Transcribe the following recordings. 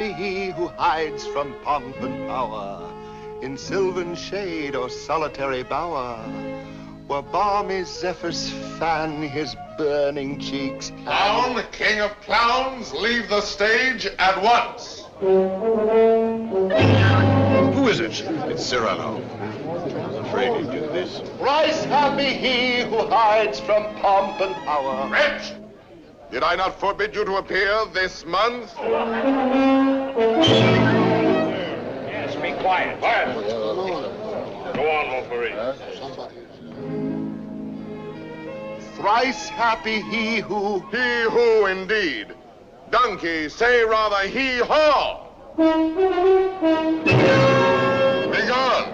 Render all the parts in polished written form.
happy he who hides from pomp and power in sylvan shade or solitary bower, where balmy zephyrs fan his burning cheeks. Clown, king of clowns, leave the stage at once. Who is it? It's Cyrano. I was afraid he'd do this. Thrice happy he who hides from pomp and power. Wretch! Did I not forbid you to appear this month? Yes, be quiet. Quiet. Go on, Montfleury. Thrice happy he who... He who, indeed. Donkey, say rather he-haw. Be gone.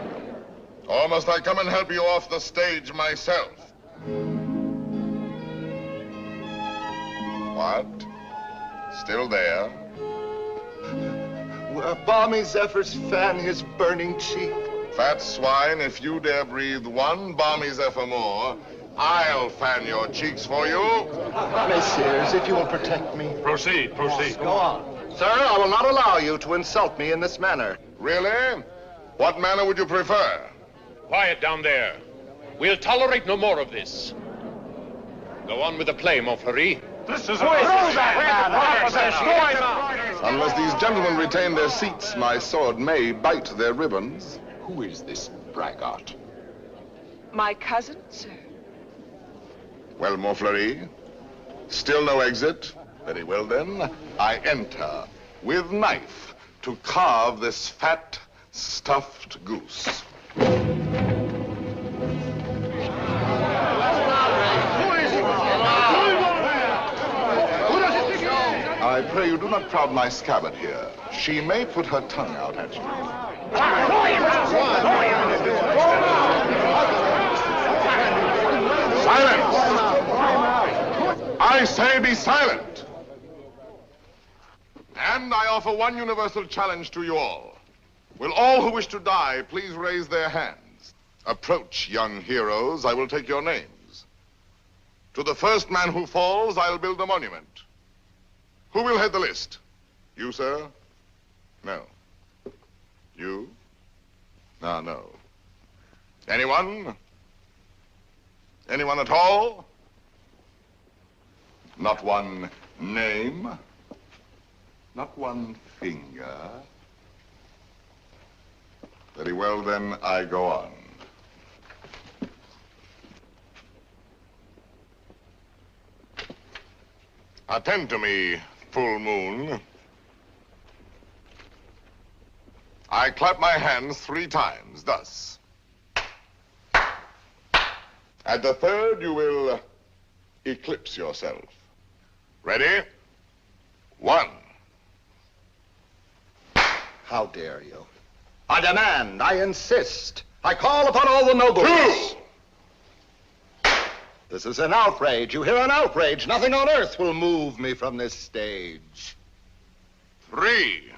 Or must I come and help you off the stage myself? What? Still there? Where balmy zephyrs fan his burning cheek. Fat swine, if you dare breathe one balmy zephyr more, I'll fan your cheeks for you. Messieurs, if you will protect me. Proceed, proceed. Go on. Sir, I will not allow you to insult me in this manner. Really? What manner would you prefer? Quiet down there. We'll tolerate no more of this. Go on with the play, Montfleury. This is Unless these gentlemen retain their seats, my sword may bite their ribbons. Who is this braggart? My cousin, sir. Well, Montfleury, still no exit? Very well, then. I enter with knife to carve this fat, stuffed goose. I pray you do not crowd my scabbard here. She may put her tongue out at you. Silence! I say be silent! And I offer one universal challenge to you all. Will all who wish to die please raise their hands? Approach, young heroes. I will take your names. To the first man who falls, I'll build a monument. Who will head the list? You, sir? No. You? Ah, no. Anyone? Anyone at all? Not one name? Not one finger? Very well, then, I go on. Attend to me, full moon. I clap my hands 3 times, thus. At the third, you will eclipse yourself. Ready? 1. How dare you? I demand, I insist. I call upon all the nobles. 2. This is an outrage. You hear, an outrage. Nothing on earth will move me from this stage. 3.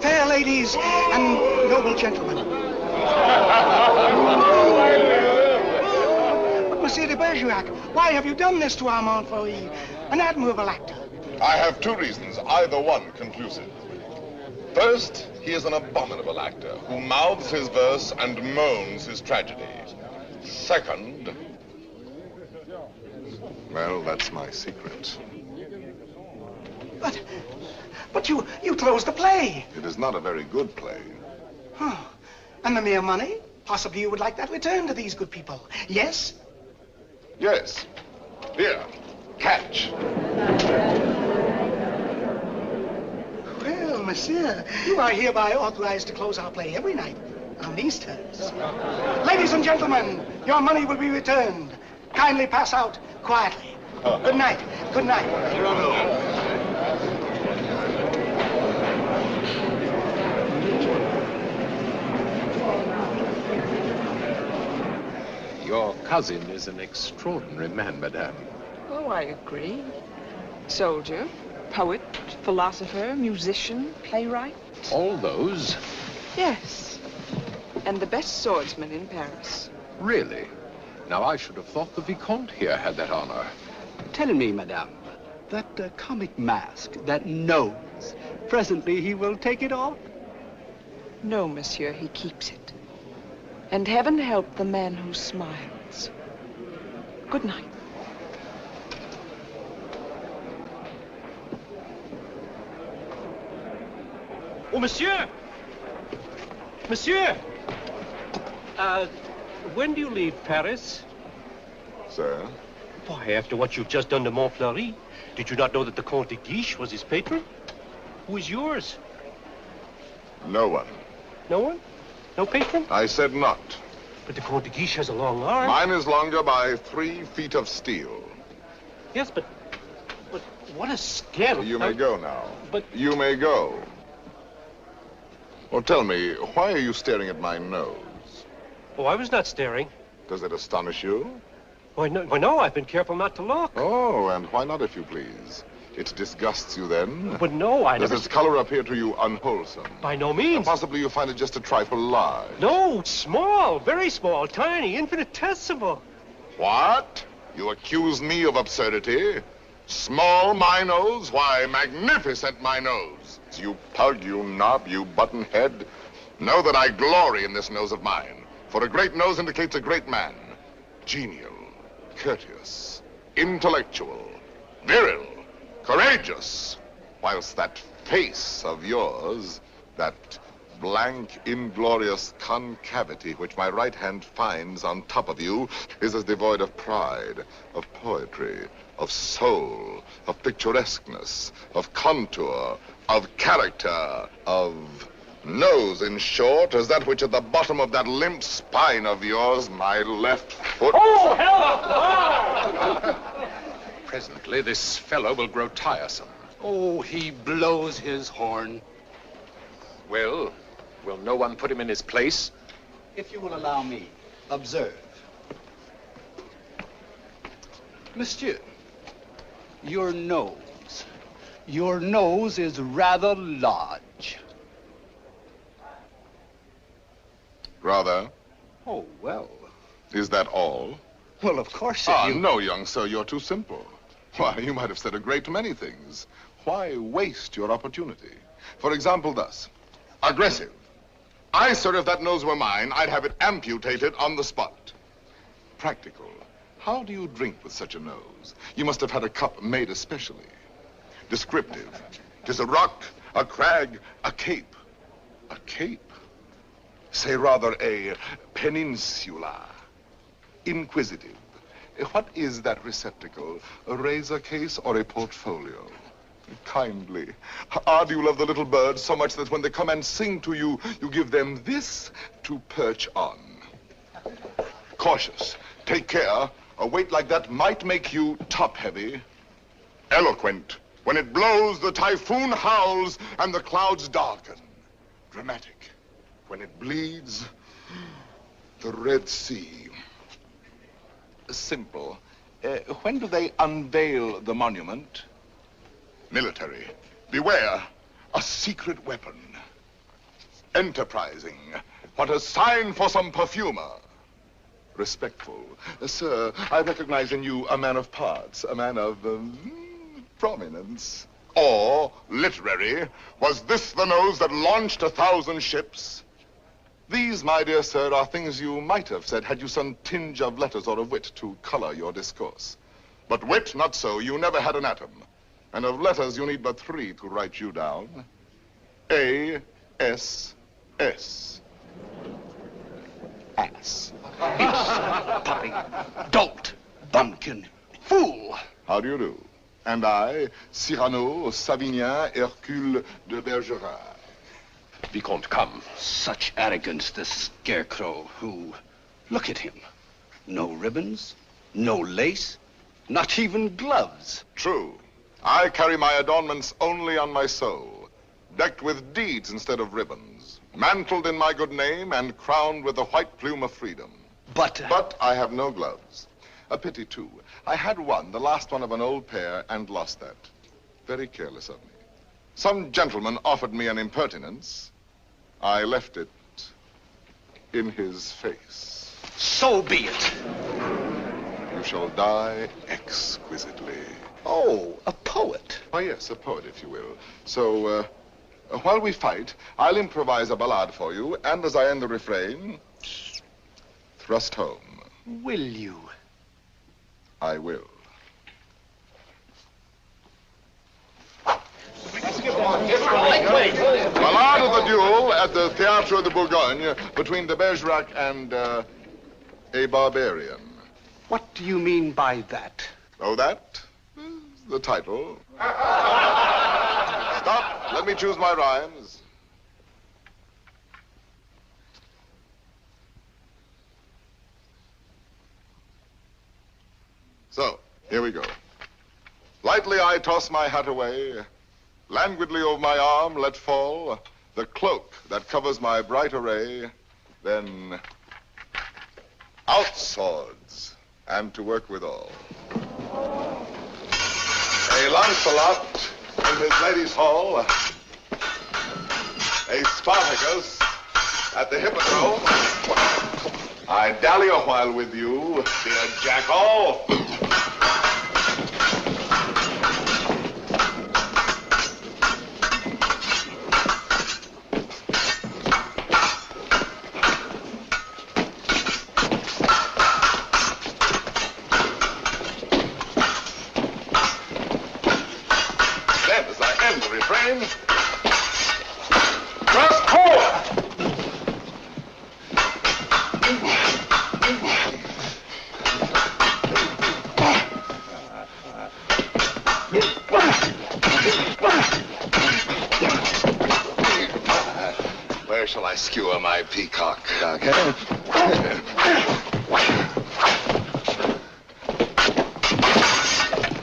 Fair ladies and noble gentlemen. But Monsieur de Bergerac, why have you done this to our Montfleury, an admirable actor? I have 2 reasons, either one conclusive. First, he is an abominable actor who mouths his verse and moans his tragedy. Second, well, that's my secret. But you closed the play. It is not a very good play. Oh, and the mere money? Possibly you would like that returned to these good people. Yes? Yes. Here, catch. Well, monsieur, you are hereby authorized to close our play every night on these terms. Ladies and gentlemen, your money will be returned. Kindly pass out quietly. Good night. Good night. Your cousin is an extraordinary man, madame. Oh, I agree. Soldier, poet, philosopher, musician, playwright. All those? Yes. And the best swordsman in Paris. Really? Now, I should have thought the Vicomte here had that honor. Tell me, madame, that comic mask, that nose, presently he will take it off? No, monsieur, he keeps it. And heaven help the man who smiles. Good night. Oh, monsieur! Monsieur! When do you leave Paris? Sir? Why, after what you've just done to Montfleury, did you not know that the Comte de Guiche was his patron? Who is yours? No one. No one? No patron? I said not. But the Comte de Guiche has a long arm. Mine is longer by 3 feet of steel. Yes, but what a scandal. You may go now. But... You may go. Well, tell me, why are you staring at my nose? Oh, I was not staring. Does it astonish you? Why, no, I've been careful not to look. Oh, and why not, if you please? It disgusts you then? But no, I Does never... its color appear to you unwholesome? By no means. Possibly you find it just a trifle large. No, small, very small, tiny, infinitesimal. What? You accuse me of absurdity? Small, my nose? Why, magnificent, my nose. You pug, you knob, you button head. Know that I glory in this nose of mine. For a great nose indicates a great man. Genial, courteous, intellectual, virile, courageous. Whilst that face of yours, that blank, inglorious concavity which my right hand finds on top of you, is as devoid of pride, of poetry, of soul, of picturesqueness, of contour, of character, of nose, in short, as that which at the bottom of that limp spine of yours, my left foot... Oh, help! Presently, this fellow will grow tiresome. Oh, he blows his horn. Well, will no one put him in his place? If you will allow me, observe. Monsieur, your nose. Your nose is rather large. Rather? Oh, well. Is that all? Well, of course, No, young sir, you're too simple. Why, you might have said a great many things. Why waste your opportunity? For example, thus. Aggressive. I, sir, if that nose were mine, I'd have it amputated on the spot. Practical. How do you drink with such a nose? You must have had a cup made especially. Descriptive. 'Tis a rock, a crag, a cape. A cape? Say rather a peninsula. Inquisitive. What is that receptacle? A razor case or a portfolio? Kindly. Do you love the little birds so much that when they come and sing to you, you give them this to perch on? Cautious. Take care. A weight like that might make you top-heavy. Eloquent. When it blows, the typhoon howls and the clouds darken. Dramatic. When it bleeds, the Red Sea. Simple. When do they unveil the monument? Military. Beware. A secret weapon. Enterprising. What a sign for some perfumer. Respectful. Sir, I recognize in you a man of parts, a man of prominence. Or, literary, was this the nose that launched 1,000 ships? These, my dear sir, are things you might have said had you some tinge of letters or of wit to color your discourse. But wit, not so. You never had an atom. And of letters, you need but 3 to write you down. A-S-S. Ass. Puppy, dolt, bumpkin, fool. How do you do? And I, Cyrano, Savinien, Hercule de Bergerac. Vicomte, come. Such arrogance, the scarecrow who... Look at him. No ribbons, no lace, not even gloves. True. I carry my adornments only on my soul, decked with deeds instead of ribbons, mantled in my good name and crowned with the white plume of freedom. But I have no gloves. A pity, too. I had one, the last one of an old pair, and lost that. Very careless of me. Some gentleman offered me an impertinence. I left it in his face. So be it. shall die exquisitely. Oh, a poet. Oh, yes, a poet, if you will. So, while we fight, I'll improvise a ballade for you, and as I end the refrain, thrust home. Will you? I will. Ballade of the duel at the Theater de Bourgogne between de Bergerac and a barbarian. What do you mean by that? Oh, that? The title. Stop. Let me choose my rhymes. So, here we go. Lightly I toss my hat away, languidly over my arm let fall the cloak that covers my bright array, then out swords, and to work withal. A Lancelot in his lady's hall, a Spartacus at the hippodrome. I dally a while with you, dear jackal. Where shall I skewer my peacock?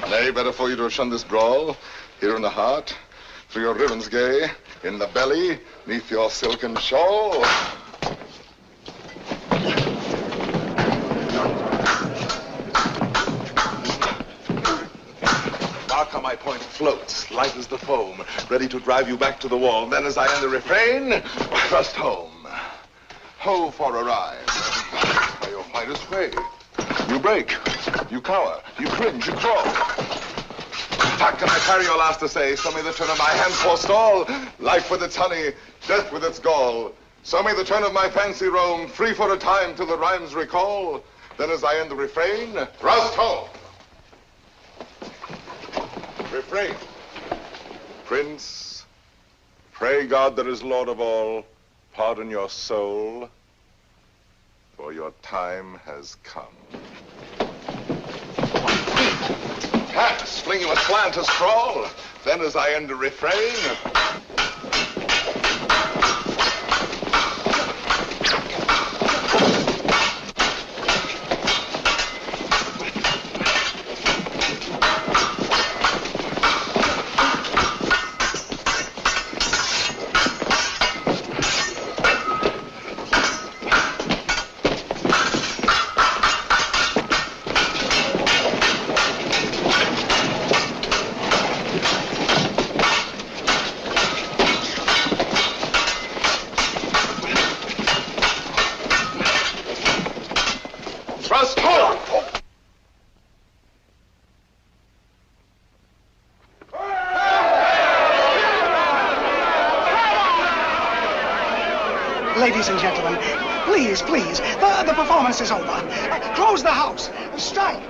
Nay, better for you to have shunned this brawl, here in the heart, through your ribbons gay, in the belly, neath your silken shawl. Mark how my point floats, light as the foam, ready to drive you back to the wall. Then as I end the refrain, thrust home. Ho for a ride. By your finest way. You break, you cower, you cringe, you crawl. How can I carry your last essay? So may the turn of my hand forestall life with its honey, death with its gall. So may the turn of my fancy roam free for a time till the rhymes recall. Then as I end the refrain, thrust home. Refrain. Prince, pray God that is Lord of all, pardon your soul, for your time has come. Pass, flinging a slant to sprawl. Then as I end the refrain, Ladies and gentlemen, please, the performance is over. Close the house, strike,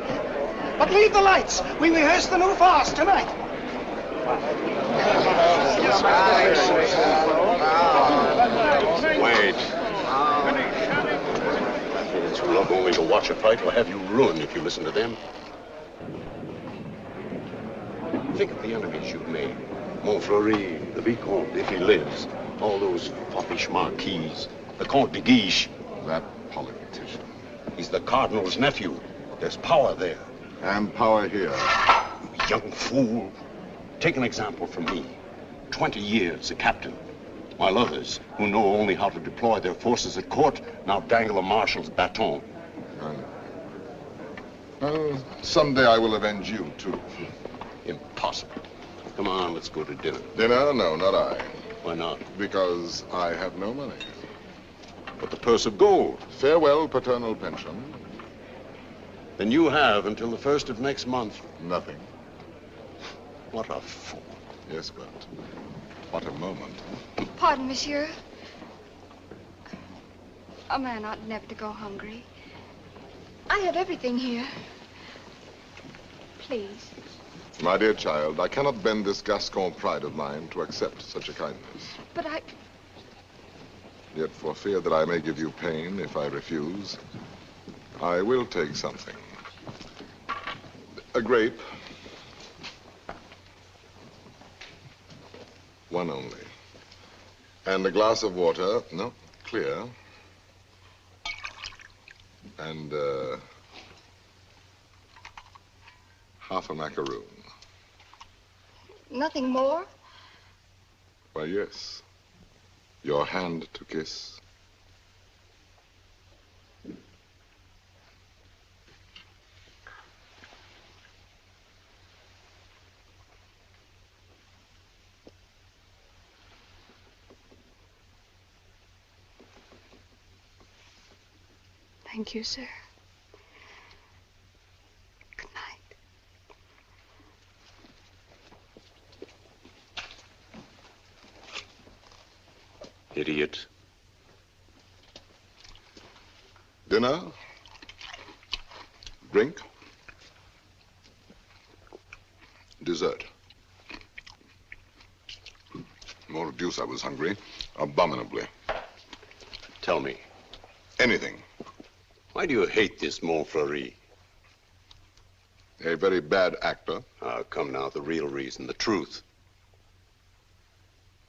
but leave the lights. We rehearse the new farce tonight. Wait. It's not only to watch a fight, will have you ruined if you listen to them. Think of the enemies you've made. Montfleury, the Vicomte, if he lives. All those foppish marquises. The Comte de Guiche. that politician. He's the Cardinal's nephew. There's power there. And power here. You young fool. Take an example from me. 20 years a captain. While others, who know only how to deploy their forces at court, now dangle a marshal's baton. Someday I will avenge you, too. Impossible. Come on, let's go to dinner. Dinner? No, not I. Why not? Because I have no money. But the purse of gold. Farewell, paternal pension. And you have until the 1st of next month. Nothing. What a fool. Yes, but what a moment. Pardon, monsieur. A man ought never to go hungry. I have everything here. Please. My dear child, I cannot bend this Gascon pride of mine to accept such a kindness. But I... Yet for fear that I may give you pain if I refuse, I will take something. A grape. One only. And a glass of water, no, clear. And, half a macaroon. Nothing more? Why, yes. Your hand to kiss. Thank you, sir. Good night. Idiot. Dinner? Drink? Dessert? More deuce, I was hungry. Abominably. Tell me, Anything. why do you hate this Montfleury? A very bad actor. Come now, the real reason, the truth.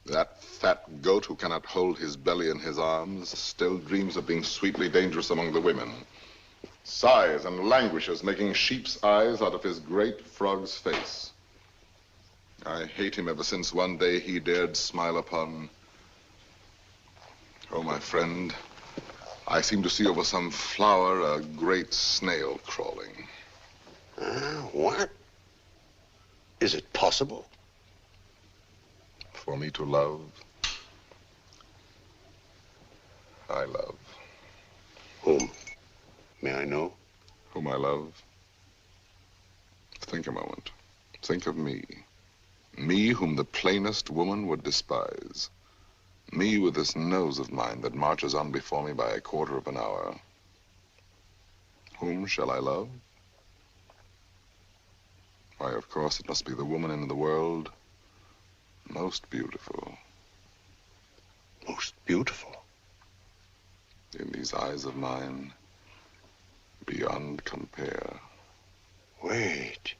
That fat goat who cannot hold his belly in his arms still dreams of being sweetly dangerous among the women. Sighs and languishes, making sheep's eyes out of his great frog's face. I hate him ever since one day he dared smile upon... Oh, my friend, I seem to see over some flower a great snail crawling. What? Is it possible? For me to love, I love. Whom? May I know? Whom I love? Think a moment. Think of me. Me whom the plainest woman would despise. Me with this nose of mine that marches on before me by a quarter of an hour. Whom shall I love? Why, of course, it must be the woman in the world most beautiful. Most beautiful? In these eyes of mine, beyond compare. Wait.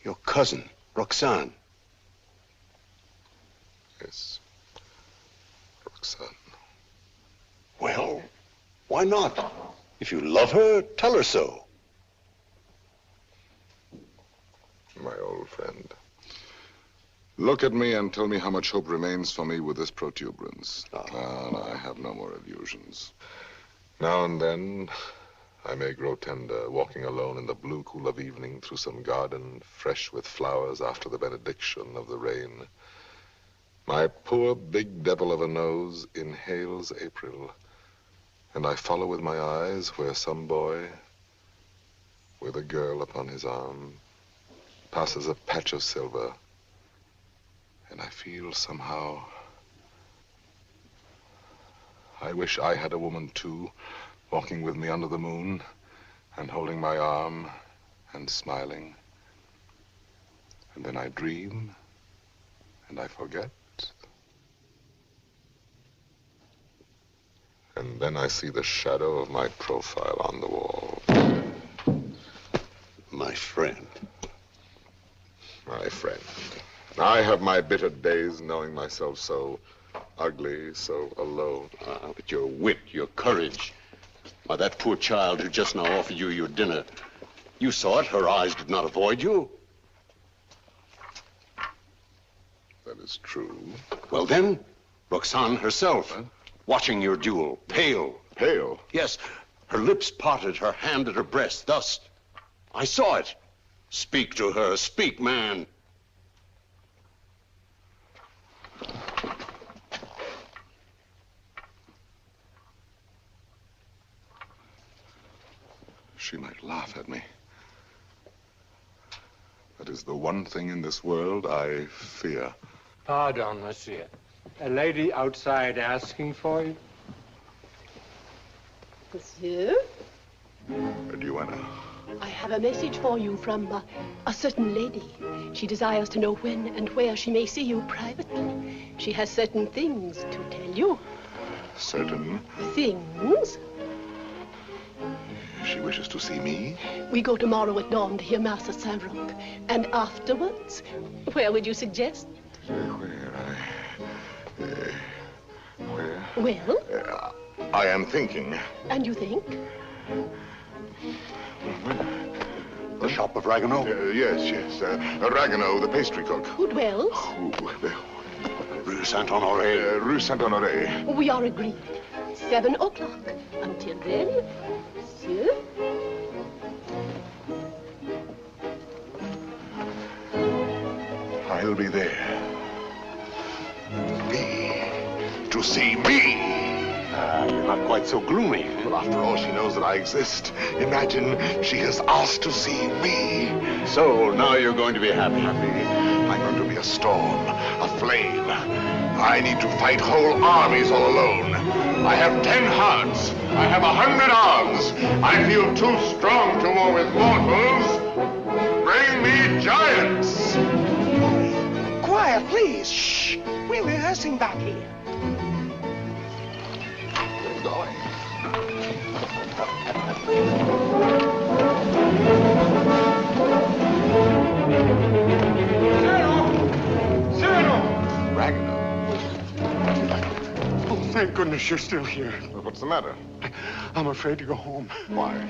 Your cousin, Roxane. Yes. Roxane. Well, why not? If you love her, tell her so. My old friend. Look at me and tell me how much hope remains for me with this protuberance. And I have no more illusions. Now and then, I may grow tender, walking alone in the blue cool of evening through some garden fresh with flowers after the benediction of the rain. My poor big devil of a nose inhales April, and I follow with my eyes where some boy, with a girl upon his arm, passes a patch of silver, and I feel somehow, I wish I had a woman too, walking with me under the moon and holding my arm and smiling. And then I dream and I forget. And then I see the shadow of my profile on the wall. My friend. My friend. I have my bitter days knowing myself so ugly, so alone. But your wit, your courage. Why, that poor child who just now offered you your dinner. You saw it. Her eyes did not avoid you. That is true. Well, then, Roxane herself, watching your duel, pale. Pale? Yes, her lips parted, her hand at her breast, thus. I saw it. Speak to her. Speak, man. She might laugh at me. is the one thing in this world I fear. Pardon, monsieur. A lady outside asking for you? Monsieur? Duenna. I have a message for you from a certain lady. She desires to know when and where she may see you privately. She has certain things to tell you. Certain things? She wishes to see me? We go tomorrow at dawn to hear Mass at Saint-Roch. And afterwards, where would you suggest? Where? Well? I am thinking. And you think? The shop of Ragueneau? Yes. Ragueneau, the pastry cook. Who dwells? Rue Saint-Honoré. Rue Saint-Honoré. We are agreed. 7 o'clock. Until then, monsieur. I'll be there. To see me. You're not quite so gloomy. Well, after all, she knows that I exist. Imagine she has asked to see me. So, now you're going to be happy. I'm going to be a storm, a flame. I need to fight whole armies all alone. I have 10 hearts. I have 100 arms. I feel too strong to war with mortals. Bring me giants. Quiet, please. Shh. We're rehearsing back here. Going. Cyrano! Ragueneau. Oh, thank goodness you're still here. Well, what's the matter? I'm afraid to go home. Why?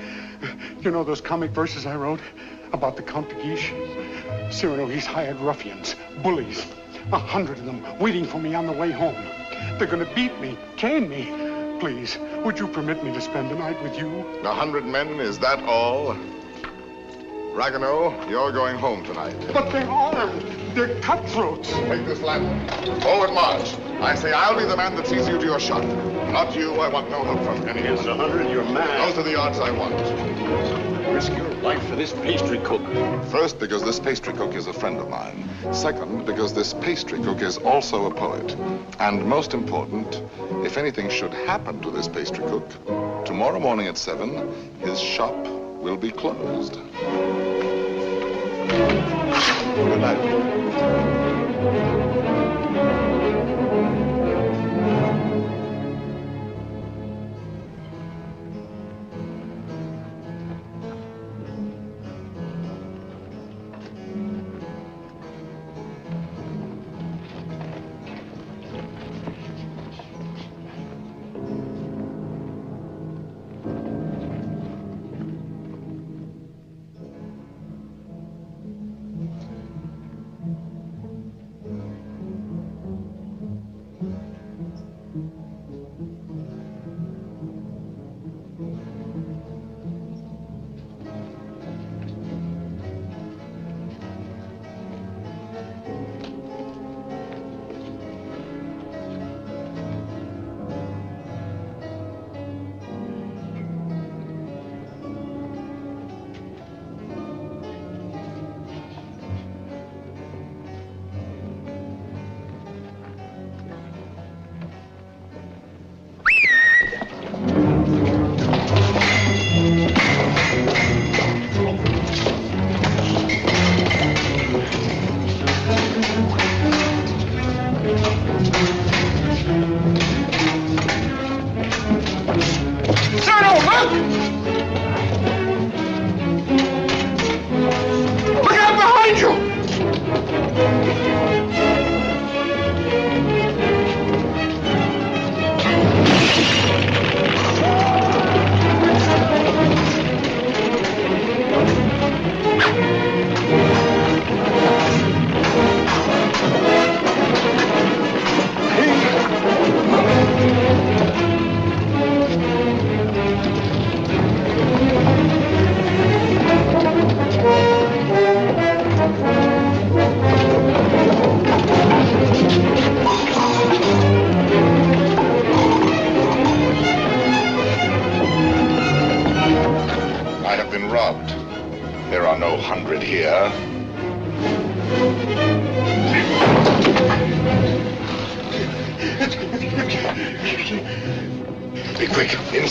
You know those comic verses I wrote about the Count de Guiche? Cyrano, he's hired ruffians, bullies, 100 of them waiting for me on the way home. They're going to beat me, cane me. Please, would you permit me to spend the night with you? 100 men, is that all? Ragueneau, you're going home tonight. But they're armed. They're cutthroats. Take this lantern. Forward march. I say I'll be the man that sees you to your shot. Not you. I want no help from anyone. Against 100, you're mad. Those are the odds I want. Risk your life for this pastry cook. First, because this pastry cook is a friend of mine. Second, because this pastry cook is also a poet. And most important, if anything should happen to this pastry cook, tomorrow morning at 7, his shop will be closed. Good night.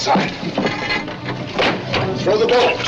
side. Throw the bolt.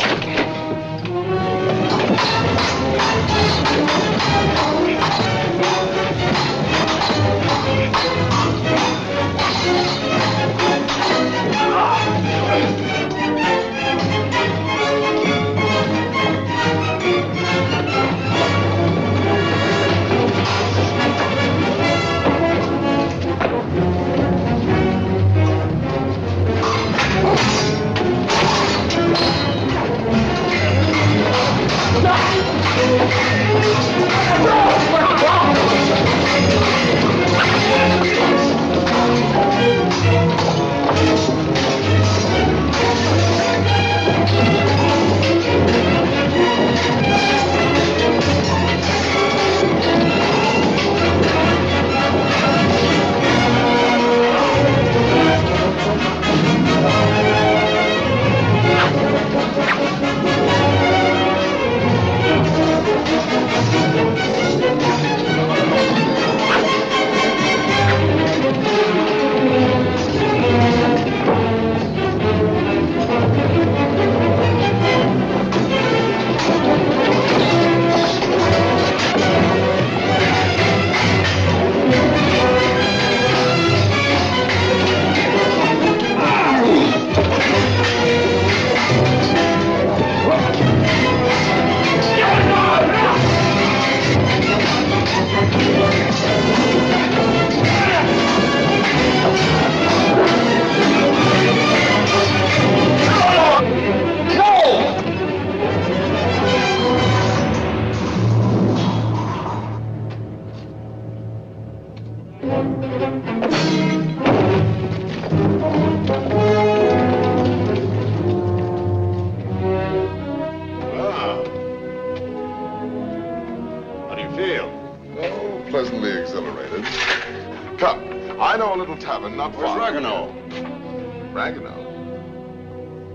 Not far. Where's Ragueneau?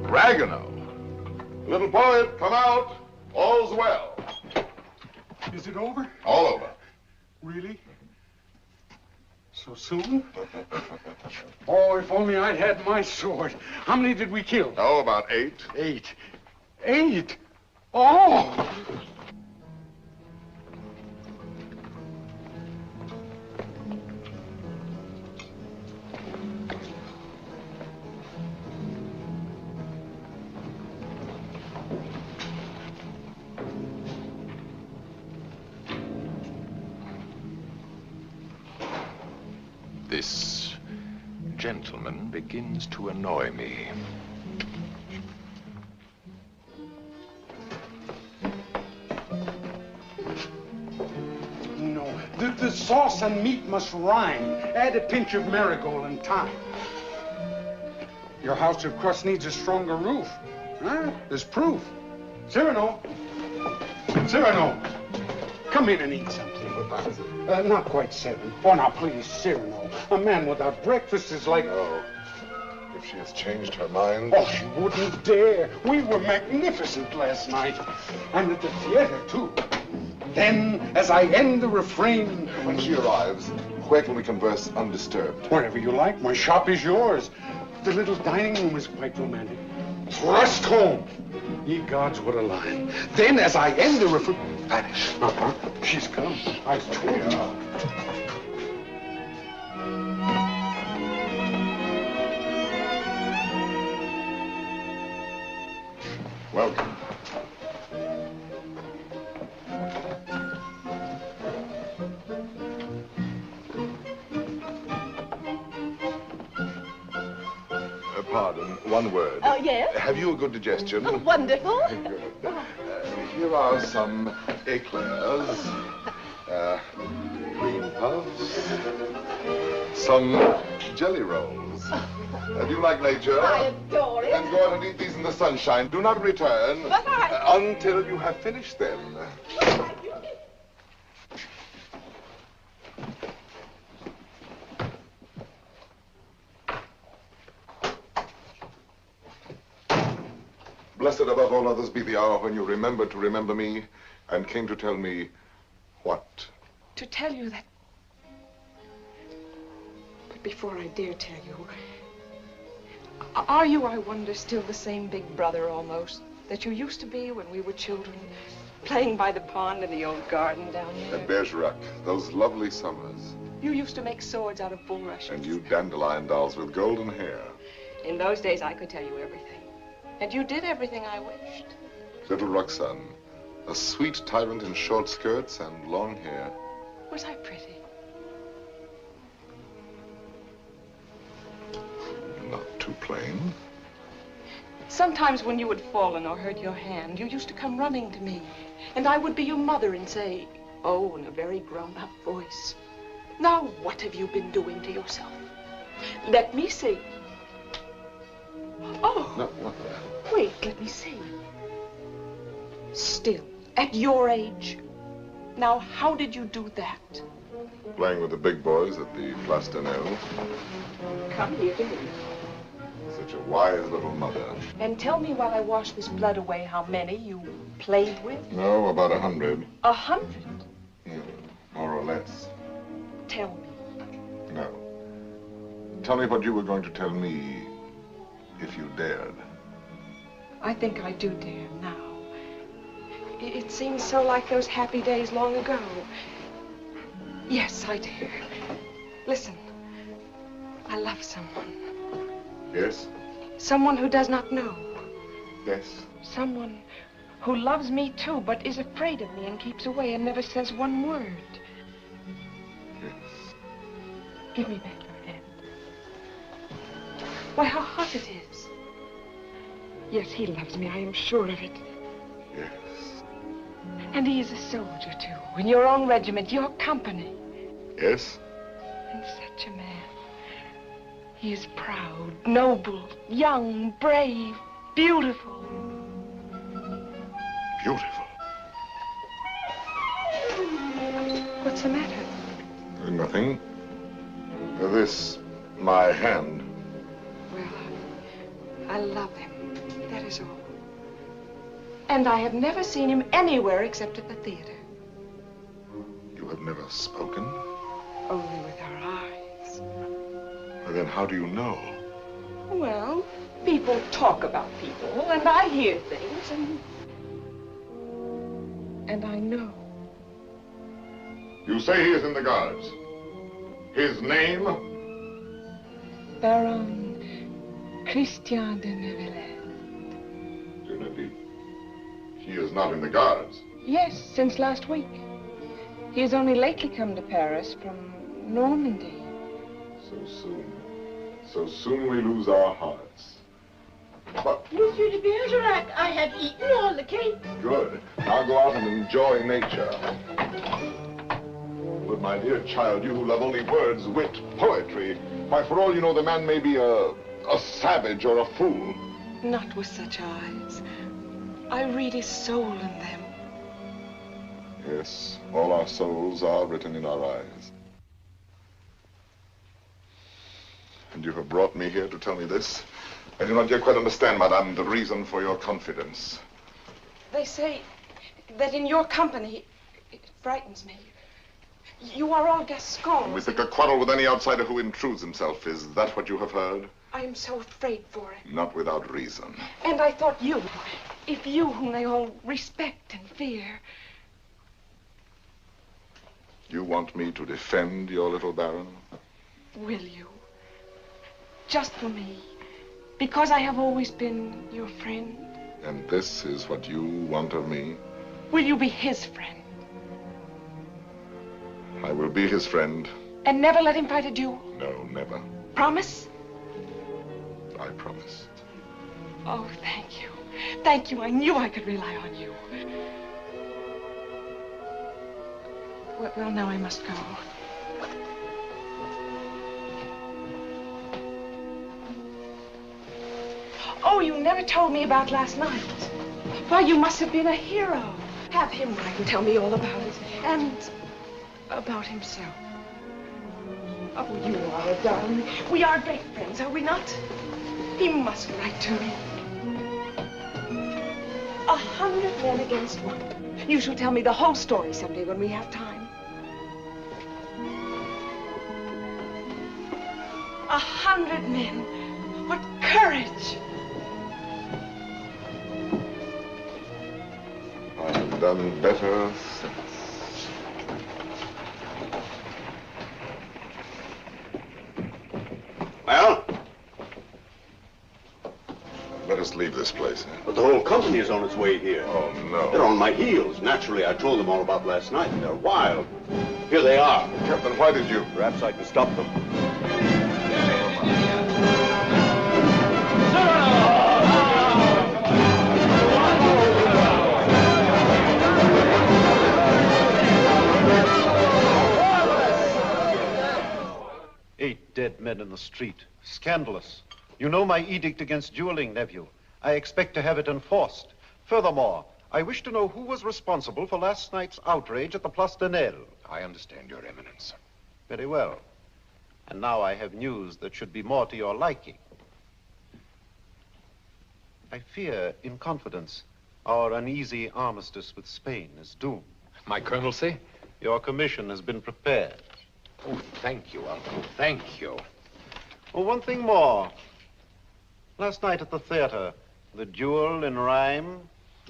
Ragueneau. Little poet, come out. All's well. Is it over? All over. Really? So soon? Oh, if only I'd had my sword. How many did we kill? Oh, about 8. 8. 8? Oh! This gentleman begins to annoy me. No, the sauce and meat must rhyme. Add a pinch of marigold and thyme. Your house of crust needs a stronger roof. Huh? There's proof. Cyrano! Cyrano! Come in and eat something. Not quite 7. Oh, now, please, Cyrano. A man without breakfast is like... Oh, if she has changed her mind... Oh, she wouldn't dare. We were magnificent last night. And at the theater, too. Then, as I end the refrain... When she arrives, where can we converse undisturbed? Wherever you like. My shop is yours. The little dining room is quite romantic. Thrust home. Ye gods, what a line. Then, as I end the refrain... Vanish. She's come. I told you. Welcome. Pardon, one word. Oh, yes? Have you a good digestion? Oh, wonderful. Good. Here are some eclairs, green puffs, some jelly rolls. Do you like nature? I adore it. Then go out and eat these in the sunshine. Do not return until you have finished them. Blessed above all others be the hour when you remembered to remember me and came to tell me what? To tell you that... But before I dare tell you, Are you, I wonder, still the same big brother almost that you used to be when we were children, playing by the pond in the old garden down there? At Bergerac, those lovely summers. You used to make swords out of bulrushes. And you dandelion dolls with golden hair. In those days, I could tell you everything. And you did everything I wished. Little Roxanne, a sweet tyrant in short skirts and long hair. Was I pretty? Not too plain. Sometimes when you had fallen or hurt your hand, you used to come running to me. And I would be your mother and say, oh, in a very grown-up voice, now what have you been doing to yourself? Let me see. Oh. No, what the? Wait, let me see. Still, at your age. Now, how did you do that? Playing with the big boys at the Place d'Honneur. Come here to me. Such a wise little mother. And tell me while I wash this blood away how many you played with. No, about 100. 100? More or less. Tell me. No. Tell me what you were going to tell me if you dared. I think I do dare now. It seems so like those happy days long ago. Yes, I dare. Listen, I love someone. Yes? Someone who does not know. Yes. Someone who loves me too, but is afraid of me and keeps away and never says one word. Yes. Give me back your hand. Why, how hot it is. Yes, he loves me, I am sure of it. Yes. And he is a soldier, too, in your own regiment, your company. Yes? And such a man. He is proud, noble, young, brave, beautiful. Beautiful? What's the matter? Nothing. This, my hand. Well, I love him. That is all. And I have never seen him anywhere except at the theater. You have never spoken? Only with our eyes. Well, then how do you know? Well, people talk about people, and I hear things, and I know. You say he is in the Guards. His name? Baron Christian de Neuvillette. He is not in the Guards. Yes, since last week. He has only lately come to Paris from Normandy. So soon. So soon we lose our hearts. But... Monsieur de Bergerac, I have eaten all the cake. Good. Now go out and enjoy nature. But my dear child, you who love only words, wit, poetry, why, for all you know, the man may be a savage or a fool. Not with such eyes. I read his soul in them. Yes, all our souls are written in our eyes. And you have brought me here to tell me this? I do not yet quite understand, madame, the reason for your confidence. They say that in your company, it frightens me. You are all Gascons. We pick a quarrel with any outsider who intrudes himself. Is that what you have heard? I am so afraid for it. Not without reason. And I thought you, if you whom they all respect and fear. You want me to defend your little baron? Will you? Just for me. Because I have always been your friend. And this is what you want of me? Will you be his friend? I will be his friend. And never let him fight a duel? No, never. Promise? I promised. Oh, thank you. Thank you. I knew I could rely on you. Well, now I must go. Oh, you never told me about last night. Why, you must have been a hero. Have him write and tell me all about it. And about himself. Oh, you are a darling. We are great friends, are we not? He must write to me. 100 men against one. You shall tell me the whole story someday when we have time. 100 men. What courage! I have done better since. Well? Let us leave this place. But the whole company is on its way here. Oh, no. They're on my heels. Naturally, I told them all about last night. They're wild. Here they are. Captain, why did you? Perhaps I can stop them. Dead men in the street. Scandalous. You know my edict against dueling, nephew. I expect to have it enforced. Furthermore, I wish to know who was responsible for last night's outrage at the Place de Nel. I understand, Your Eminence. Very well. And now I have news that should be more to your liking. I fear, in confidence, our uneasy armistice with Spain is doomed. My colonelcy? Your commission has been prepared. Oh, thank you, Uncle. Thank you. Oh, one thing more. Last night at the theater, the duel in rhyme,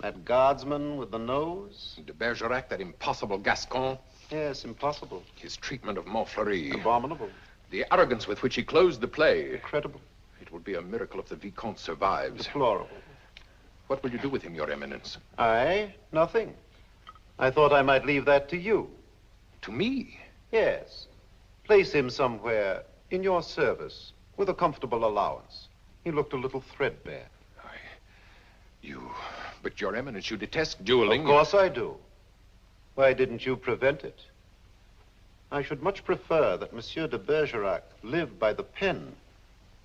that guardsman with the nose. De Bergerac, that impossible Gascon. Yes, impossible. His treatment of Montfleury. Abominable. The arrogance with which he closed the play. Incredible. It would be a miracle if the Vicomte survives. Deplorable. What will you do with him, Your Eminence? I? Nothing. I thought I might leave that to you. To me? Yes. Place him somewhere in your service with a comfortable allowance. He looked a little threadbare. But Your Eminence, you detest dueling. Of course I do. Why didn't you prevent it? I should much prefer that Monsieur de Bergerac live by the pen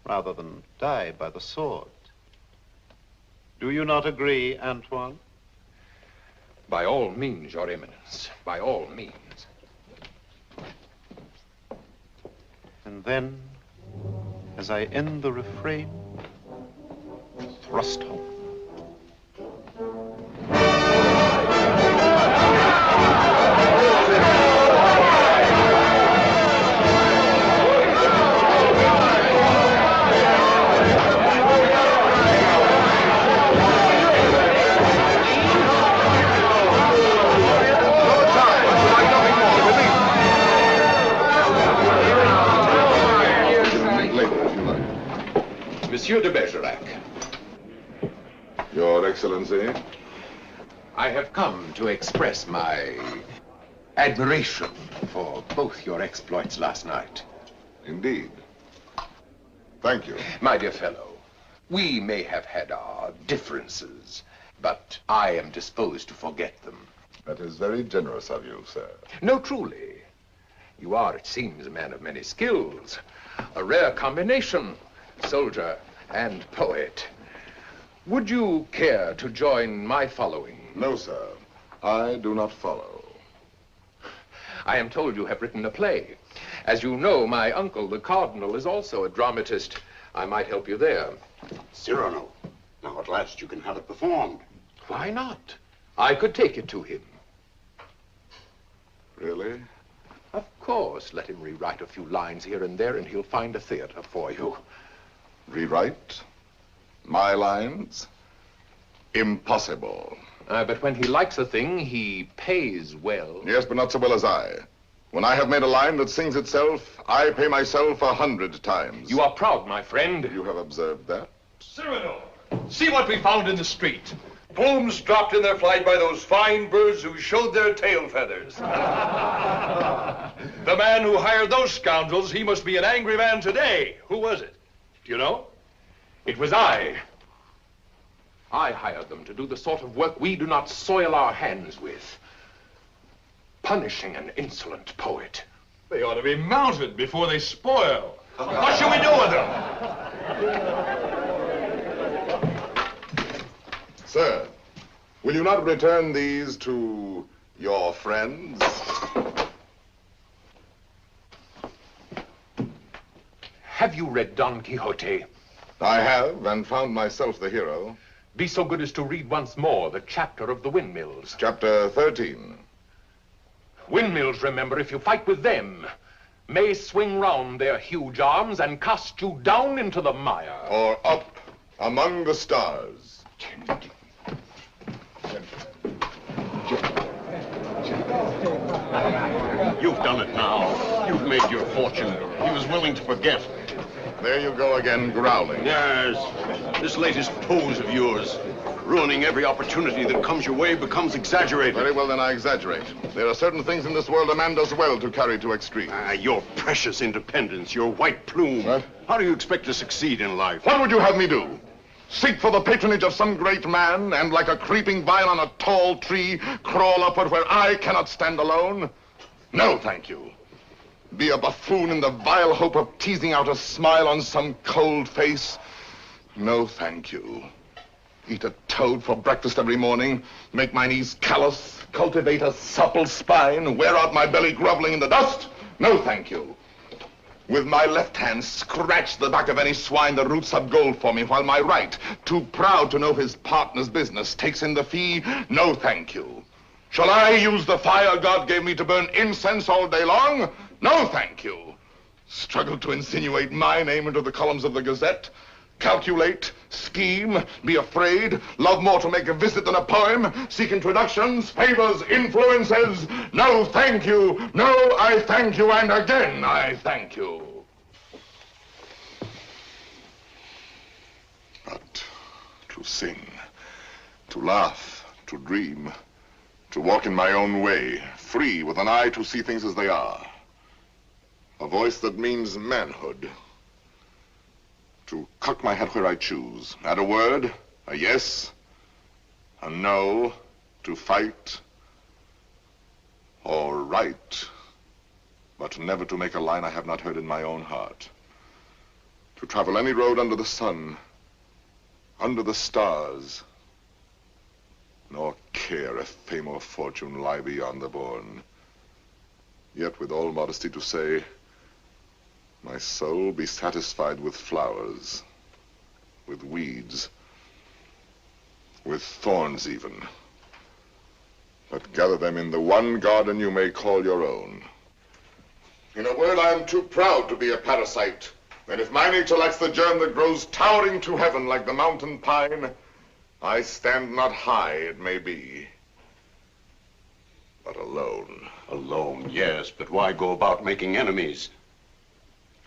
rather than die by the sword. Do you not agree, Antoine? By all means, Your Eminence. By all means. And then, as I end the refrain, thrust home. Monsieur de Bergerac. Your Excellency? I have come to express my admiration for both your exploits last night. Indeed. Thank you. My dear fellow, we may have had our differences, but I am disposed to forget them. That is very generous of you, sir. No, truly. You are, it seems, a man of many skills. A rare combination, soldier and poet. Would you care to join my following? No, sir. I do not follow. I am told you have written a play. As you know, my uncle, the Cardinal, is also a dramatist. I might help you there. Cyrano. Now, at last, you can have it performed. Why not? I could take it to him. Really? Of course. Let him rewrite a few lines here and there, and he'll find a theater for you. Rewrite? My lines? Impossible. But when he likes a thing, he pays well. Yes, but not so well as I. When I have made a line that sings itself, I pay myself 100 times. You are proud, my friend. You have observed that? Cyrano, see what we found in the street. Plumes dropped in their flight by those fine birds who showed their tail feathers. The man who hired those scoundrels, he must be an angry man today. Who was it? Do you know? It was I. I hired them to do the sort of work we do not soil our hands with. Punishing an insolent poet. They ought to be mounted before they spoil. What shall we do with them? Sir, will you not return these to your friends? Have you read Don Quixote? I have, and found myself the hero. Be so good as to read once more the chapter of the windmills. Chapter 13. Windmills, remember, if you fight with them, may swing round their huge arms and cast you down into the mire. Or up among the stars. You've done it now. You've made your fortune. He was willing to forget. There you go again, growling. Yes. This latest pose of yours, ruining every opportunity that comes your way, becomes exaggerated. Very well, then I exaggerate. There are certain things in this world a man does well to carry to extremes. Your precious independence, your white plume. What? How do you expect to succeed in life? What would you have me do? Seek for the patronage of some great man, and like a creeping vine on a tall tree, crawl upward where I cannot stand alone? No, thank you. Be a buffoon in the vile hope of teasing out a smile on some cold face? No, thank you. Eat a toad for breakfast every morning, make my knees callous, cultivate a supple spine, wear out my belly groveling in the dust? No, thank you. With my left hand, scratch the back of any swine that roots up gold for me, while my right, too proud to know his partner's business, takes in the fee? No, thank you. Shall I use the fire God gave me to burn incense all day long? No, thank you. Struggle to insinuate my name into the columns of the Gazette? Calculate, scheme, be afraid, love more to make a visit than a poem, seek introductions, favors, influences? No, thank you. No, I thank you, and again I thank you. But to sing, to laugh, to dream, to walk in my own way, free, with an eye to see things as they are. A voice that means manhood. To cock my head where I choose. Add a word, a yes, a no, to fight or write, but never to make a line I have not heard in my own heart. To travel any road under the sun, under the stars, nor care if fame or fortune lie beyond the bourne. Yet with all modesty to say, my soul be satisfied with flowers, with weeds, with thorns even. But gather them in the one garden you may call your own. In a word, I am too proud to be a parasite. And if my nature lacks the germ that grows towering to heaven like the mountain pine, I stand not high, it may be, but alone. Alone, yes, but why go about making enemies?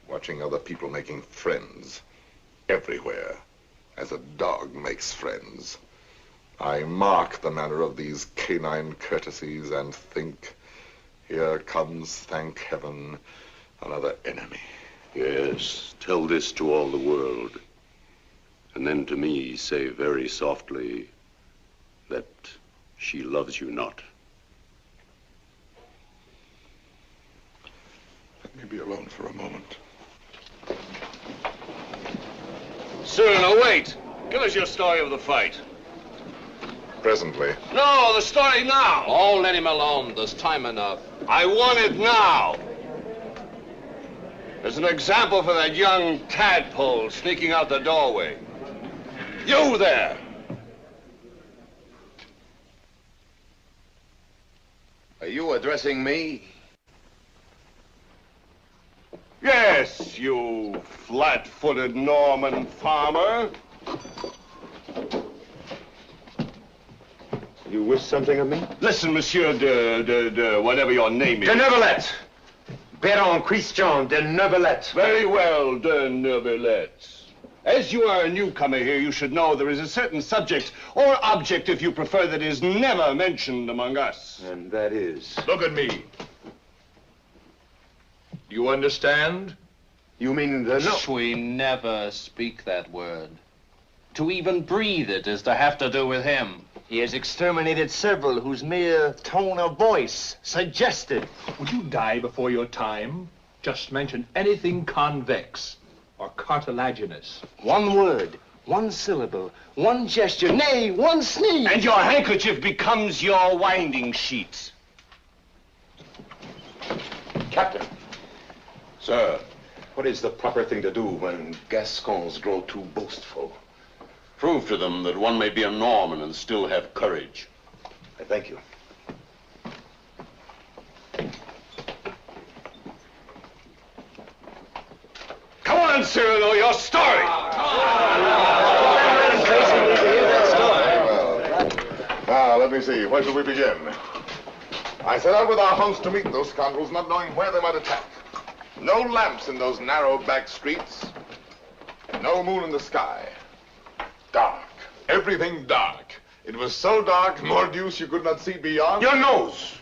Watching other people making friends everywhere, as a dog makes friends. I mark the manner of these canine courtesies and think, here comes, thank heaven, another enemy. Yes, tell this to all the world. And then to me say very softly that she loves you not. Let me be alone for a moment. Cyrano, wait. Give us your story of the fight. Presently. No, the story now. Oh, let him alone. There's time enough. I want it now. As an example for that young tadpole sneaking out the doorway. You there. Are you addressing me? Yes, you flat-footed Norman farmer. You wish something of me? Listen, Monsieur de whatever your name is. De Neuvillette. Baron Christian de Neuvillette. Very well, de Neuvillette. As you are a newcomer here, you should know there is a certain subject, or object if you prefer, that is never mentioned among us. And that is? Look at me. Do you understand? You mean the no? We never speak that word. To even breathe it is to have to do with him. He has exterminated several whose mere tone of voice suggested. Would you die before your time? Just mention anything convex or cartilaginous. One word, one syllable, one gesture, nay, one sneeze. And your handkerchief becomes your winding sheet. Captain. Sir. What is the proper thing to do when Gascons grow too boastful? Prove to them that one may be a Norman and still have courage. I thank you. Cyrano, your story. Now, let me see. Where shall we begin? I set out with our host to meet those scoundrels, not knowing where they might attack. No lamps in those narrow back streets. No moon in the sky. Dark. Everything dark. It was so dark, mordius, you could not see beyond. Your nose!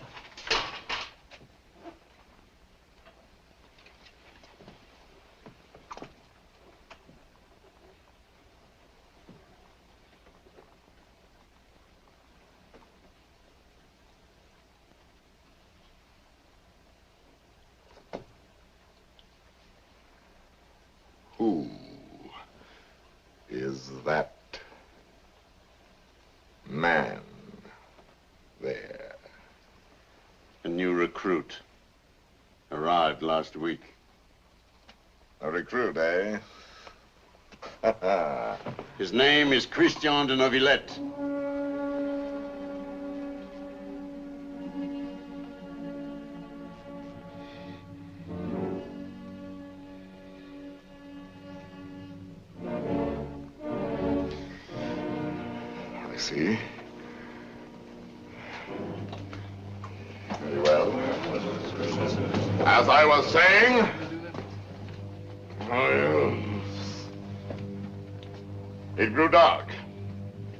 Who is that man there? A new recruit. Arrived last week. A recruit, eh? His name is Christian de Novillette. I see. Very well. As I was saying, it grew dark.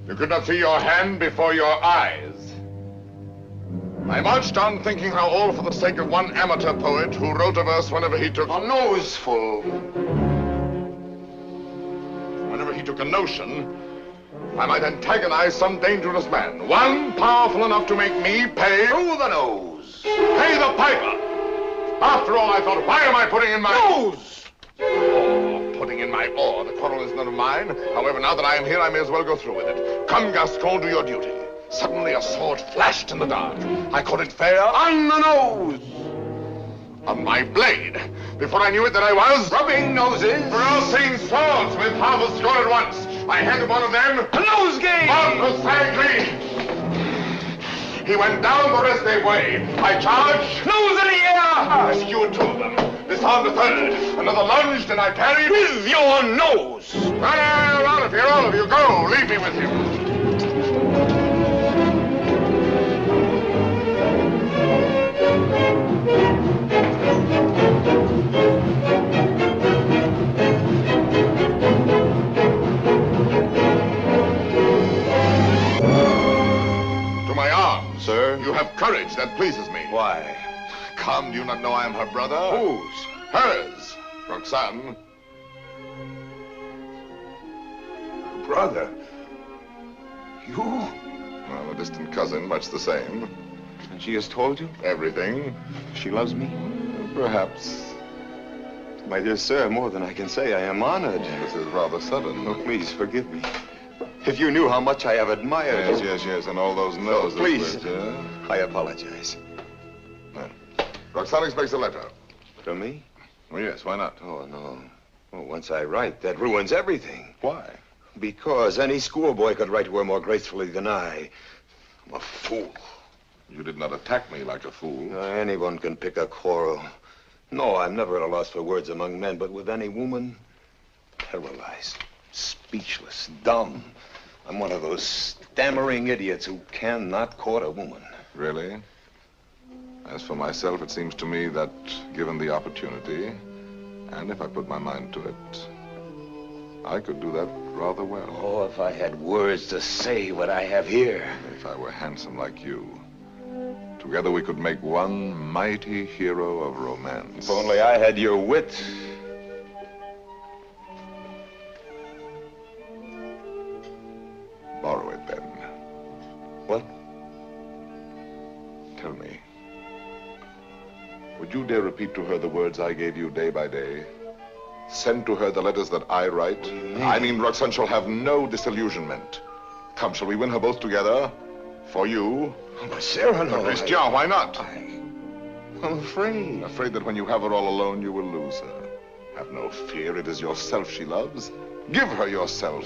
You could not see your hand before your eyes. I marched on thinking how all for the sake of one amateur poet who wrote a verse whenever he took a noseful. Whenever he took a notion, I might antagonize some dangerous man. One powerful enough to make me pay through the nose. Pay the piper. After all, I thought, why am I putting in my nose? Oh, putting in my oar. The quarrel is none of mine. However, now that I am here, I may as well go through with it. Come, Gascon, do your duty. Suddenly a sword flashed in the dark. I caught it fair on the nose. On my blade. Before I knew it, that I was rubbing noses. Crossing swords with half a score at once. I handed one of them a nosegay. He went down the restive way. I charged. Nose in the air. Rescued two of them. Disarmed a third. Another lunged and I parried. With your nose. Run out of here, all of you. Go. Leave me with him. Sir? You have courage. That pleases me. Why? Come, do you not know I am her brother? Whose? Hers. Roxane. Brother? You? Well, a distant cousin, much the same. And she has told you? Everything. She loves me? Perhaps. My dear sir, more than I can say. I am honored. This is rather sudden. Oh, please, forgive me. If you knew how much I have admired... Yes, and all those noses. Oh, please. Yeah? I apologize. Roxane expects a letter. From me? Oh, yes, why not? Oh, no. Well, once I write, that ruins everything. Why? Because any schoolboy could write to her more gracefully than I. I'm a fool. You did not attack me like a fool. Anyone can pick a quarrel. No, I'm never at a loss for words among men, but with any woman, paralyzed, speechless, dumb. I'm one of those stammering idiots who cannot court a woman. Really? As for myself, it seems to me that, given the opportunity, and if I put my mind to it, I could do that rather well. Oh, if I had words to say what I have here. If I were handsome like you, together we could make one mighty hero of romance. If only I had your wit. Borrow it, then. What? Tell me. Would you dare repeat to her the words I gave you day by day? Send to her the letters that I write? I mean, Roxane shall have no disillusionment. Come, shall we win her both together? For you? Oh, but Cyrano... Christian, why not? I'm afraid. Afraid that when you have her all alone, you will lose her. Have no fear. It is yourself she loves. Give her yourself.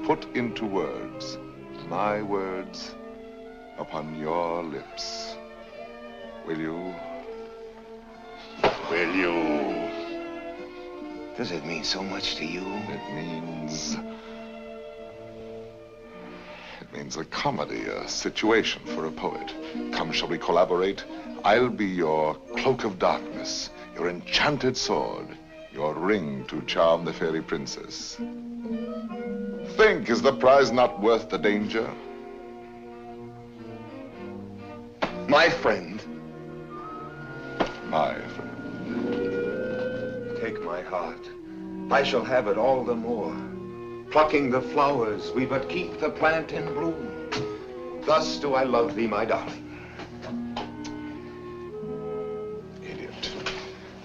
Put into words, my words, upon your lips. Will you? Will you? Does it mean so much to you? It means a comedy, a situation for a poet. Come, shall we collaborate? I'll be your cloak of darkness, your enchanted sword, your ring to charm the fairy princess. Think, is the prize not worth the danger? My friend. My friend. Take my heart. I shall have it all the more. Plucking the flowers, we but keep the plant in bloom. Thus do I love thee, my darling. Idiot.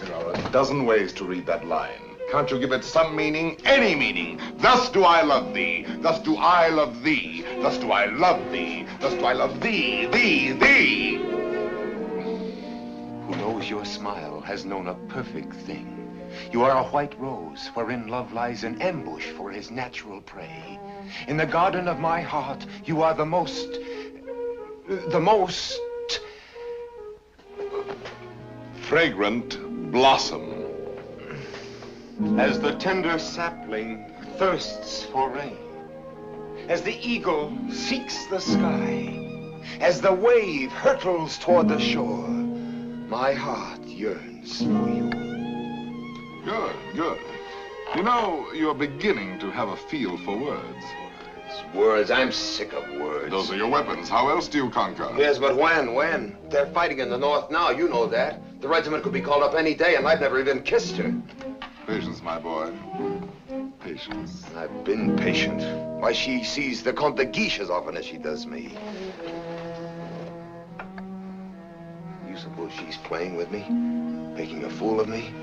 There are a dozen ways to read that line. Can't you give it some meaning? Any meaning. Thus do I love thee. Thus do I love thee. Thus do I love thee. Thus do I love thee, thee. Who knows your smile has known a perfect thing. You are a white rose wherein love lies in ambush for his natural prey. In the garden of my heart, you are the most fragrant blossom. As the tender sapling thirsts for rain, as the eagle seeks the sky, as the wave hurtles toward the shore, my heart yearns for you. Good, good. You know, you're beginning to have a feel for words. Words, I'm sick of words. Those are your weapons. How else do you conquer? Yes, but when? They're fighting in the north now, you know that. The regiment could be called up any day, and I've never even kissed her. Patience, my boy. Patience. I've been patient. Why, she sees the Comte de Guiche as often as she does me. You suppose she's playing with me? Making a fool of me?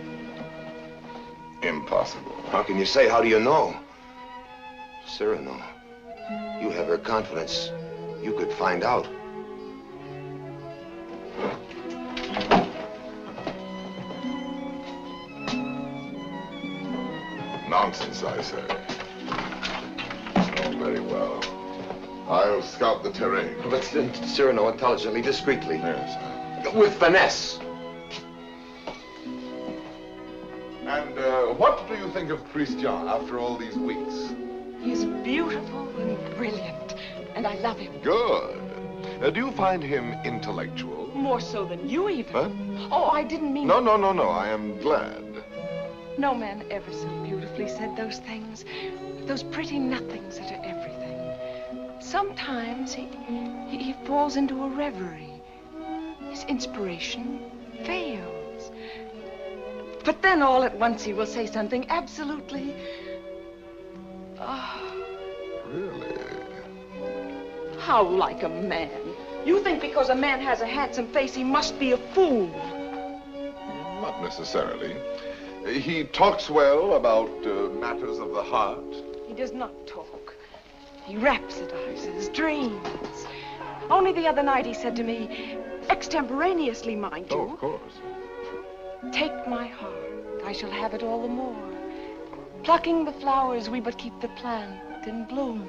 Impossible. How can you say? How do you know? Cyrano, you have her confidence. You could find out. Nonsense, I say. Oh, very well. I'll scout the terrain. But Cyrano, intelligently, discreetly. Yes. With finesse. And what do you think of Christian after all these weeks? He's beautiful and brilliant, and I love him. Good. Do you find him intellectual? More so than you even. Huh? Oh, I didn't mean... No. I am glad. No man ever so beautifully said those things. Those pretty nothings that are everything. Sometimes he falls into a reverie. His inspiration fails. But then all at once he will say something absolutely... Really? How like a man. You think because a man has a handsome face, he must be a fool. Not necessarily. He talks well about matters of the heart. He does not talk. He rhapsodizes, dreams. Only the other night he said to me, extemporaneously, mind you. Oh, of course. Take my heart, I shall have it all the more. Plucking the flowers, we but keep the plant in bloom.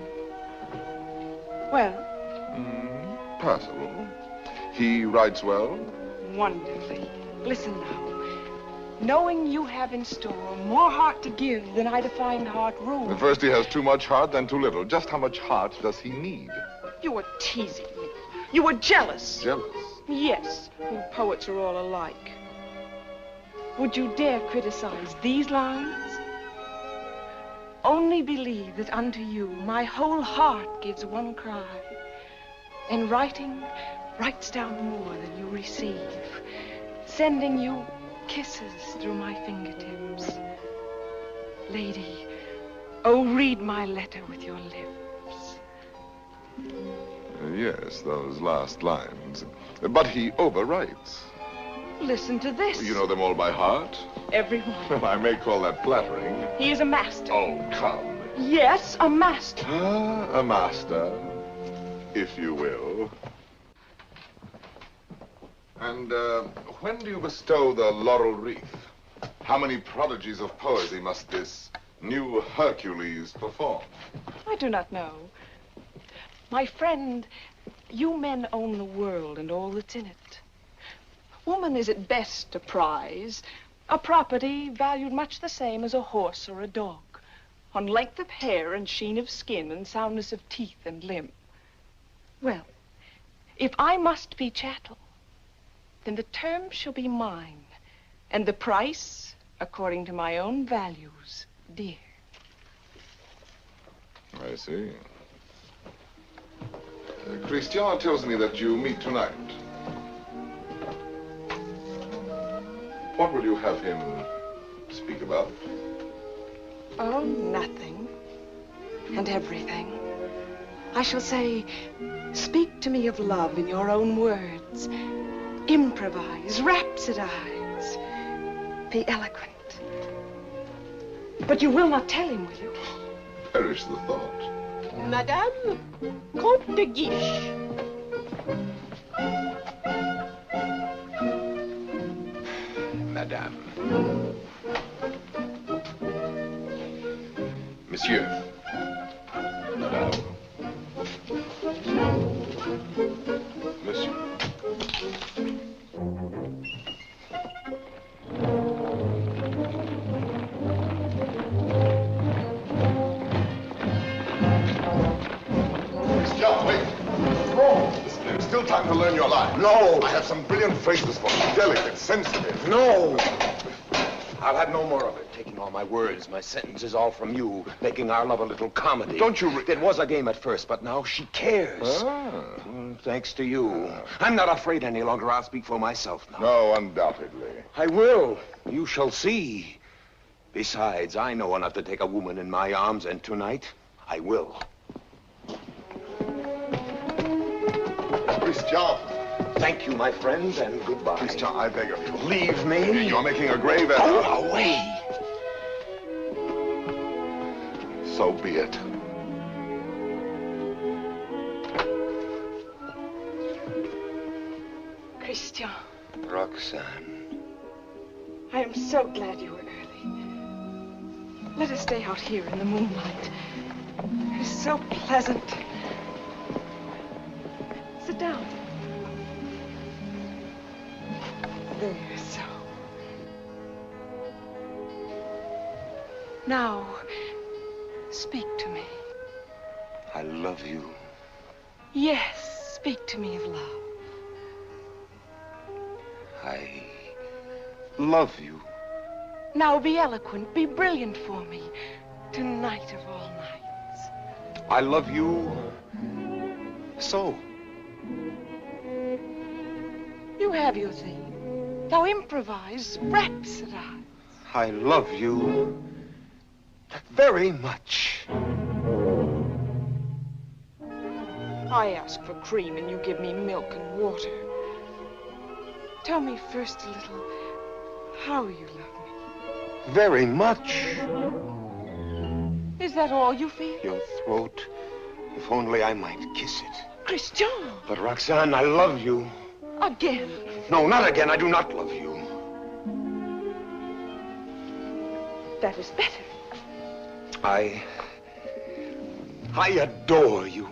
Well? Passable. He writes well? Wonderfully. Listen now. Knowing you have in store more heart to give than I to find heart room. At first he has too much heart, then too little. Just how much heart does he need? You were teasing me. You were jealous. Jealous? Yes. You poets are all alike. Would you dare criticize these lines? Only believe that unto you my whole heart gives one cry. And writing writes down more than you receive, sending you kisses through my fingertips. Lady, oh, read my letter with your lips. Yes, those last lines. But he overwrites. Listen to this. You know them all by heart? Everyone. Well, I may call that flattering. He is a master. Oh, come. Yes, a master. A master, if you will. And when do you bestow the laurel wreath? How many prodigies of poesy must this new Hercules perform? I do not know. My friend, you men own the world and all that's in it. Woman is at best a prize, A property valued much the same as a horse or a dog, on length of hair and sheen of skin and soundness of teeth and limb. Well, if I must be chattel, then the term shall be mine, and the price according to my own values, dear. I see. Christian tells me that you meet tonight. What will you have him speak about? Oh, nothing and everything. I shall say, speak to me of love in your own words. Improvise, rhapsodize, be eloquent. But you will not tell him, will you? Perish the thought. Madame, Comte de Guiche. Madame. Monsieur. Madame. Monsieur. Christian, wait. What's wrong? There's still time to learn your line. No. I have some brilliant phrases for you. Delicate, sensitive. No. I'll have no more of it. Taking all my words, my sentences, all from you. Making our love a little comedy. Don't you... It was a game at first, but now she cares. Thanks to you. I'm not afraid any longer. I'll speak for myself now. No, undoubtedly. I will. You shall see. Besides, I know enough to take a woman in my arms, and tonight, I will. Christian. Thank you, my friends, and goodbye. Christian, I beg of you. Leave me. You're making a grave error. Go away. So be it. Christian, Roxanne. I am so glad you were early. Let us stay out here in the moonlight. It is so pleasant. Sit down. There, so. Now, speak to me. I love you. Yes, speak to me of love. I love you. Now be eloquent, be brilliant for me. Tonight of all nights. I love you so. You have your thing. Now improvise, rhapsodize. I love you very much. I ask for cream and you give me milk and water. Tell me first a little how you love me. Very much. Is that all you feel? Your throat. If only I might kiss it. Christian! But Roxanne, I love you. Again. No, not again. I do not love you. That is better. I adore you.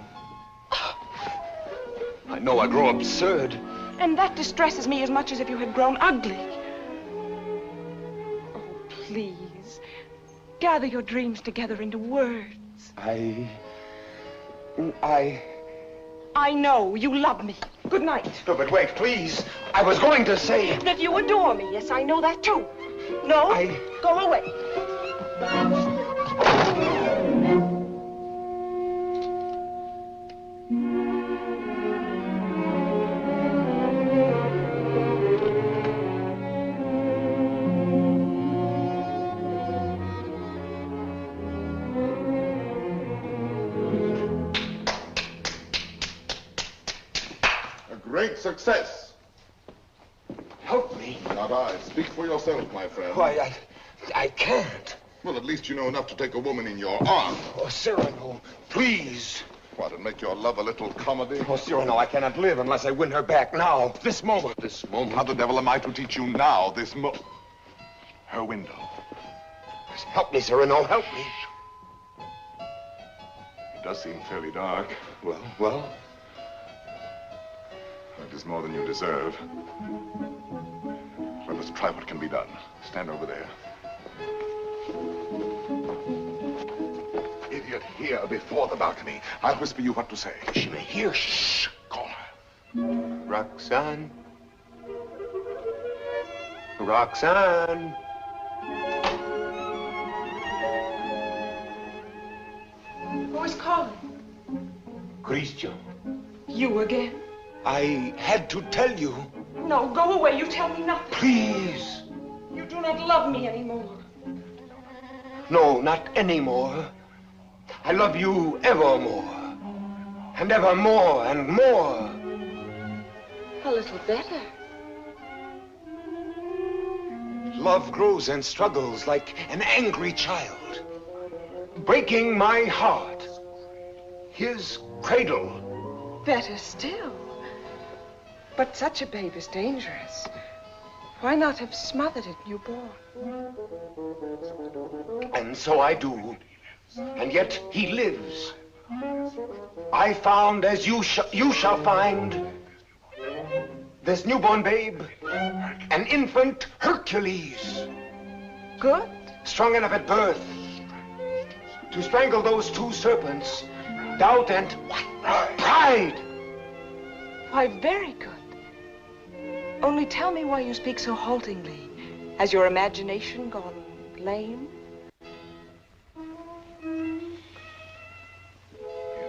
I know I grow absurd. And that distresses me as much as if you had grown ugly. Oh, please. Gather your dreams together into words. I know you love me. Good night. No, but wait, please. I was going to say... That you adore me. Yes, I know that too. No? Go away. Great success. Help me. Not I. Speak for yourself, my friend. Why, I can't. Well, at least you know enough to take a woman in your arms. Oh, Cyrano, please. What, and make your love a little comedy? Oh, Cyrano, I cannot live unless I win her back now. This moment. This moment? How the devil am I to teach you now, this her window. Help me, Cyrano, help me. It does seem fairly dark. Well? That is more than you deserve. Let us must try what can be done. Stand over there. Idiot, here before the balcony. I'll whisper you what to say. She may hear. Shh. Call her. Roxanne. Roxanne. Who is calling? Christian. You again? I had to tell you. No, go away. You tell me nothing. Please. You do not love me anymore. No, not anymore. I love you evermore. And evermore and more. A little better. Love grows and struggles like an angry child, breaking my heart. His cradle. Better still. But such a babe is dangerous. Why not have smothered it newborn? And so I do. And yet he lives. I found, as you shall find, this newborn babe, an infant Hercules. Good. Strong enough at birth to strangle those two serpents, doubt and pride. Why, very good. Only tell me why you speak so haltingly. Has your imagination gone lame?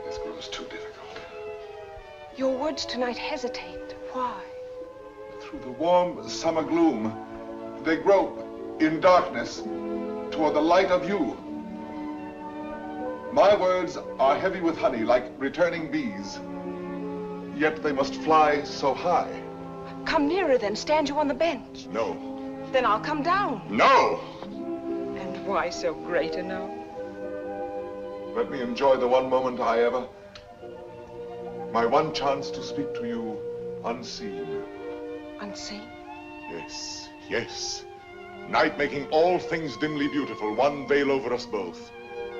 This grows too difficult. Your words tonight hesitate. Why? Through the warm summer gloom, they grope in darkness toward the light of you. My words are heavy with honey, like returning bees. Yet they must fly so high. Come nearer then. Stand you on the bench. No. Then I'll come down. No! And why so great a no? Let me enjoy the one moment I ever... My one chance to speak to you unseen. Unseen? Yes, yes. Night making all things dimly beautiful, one veil over us both.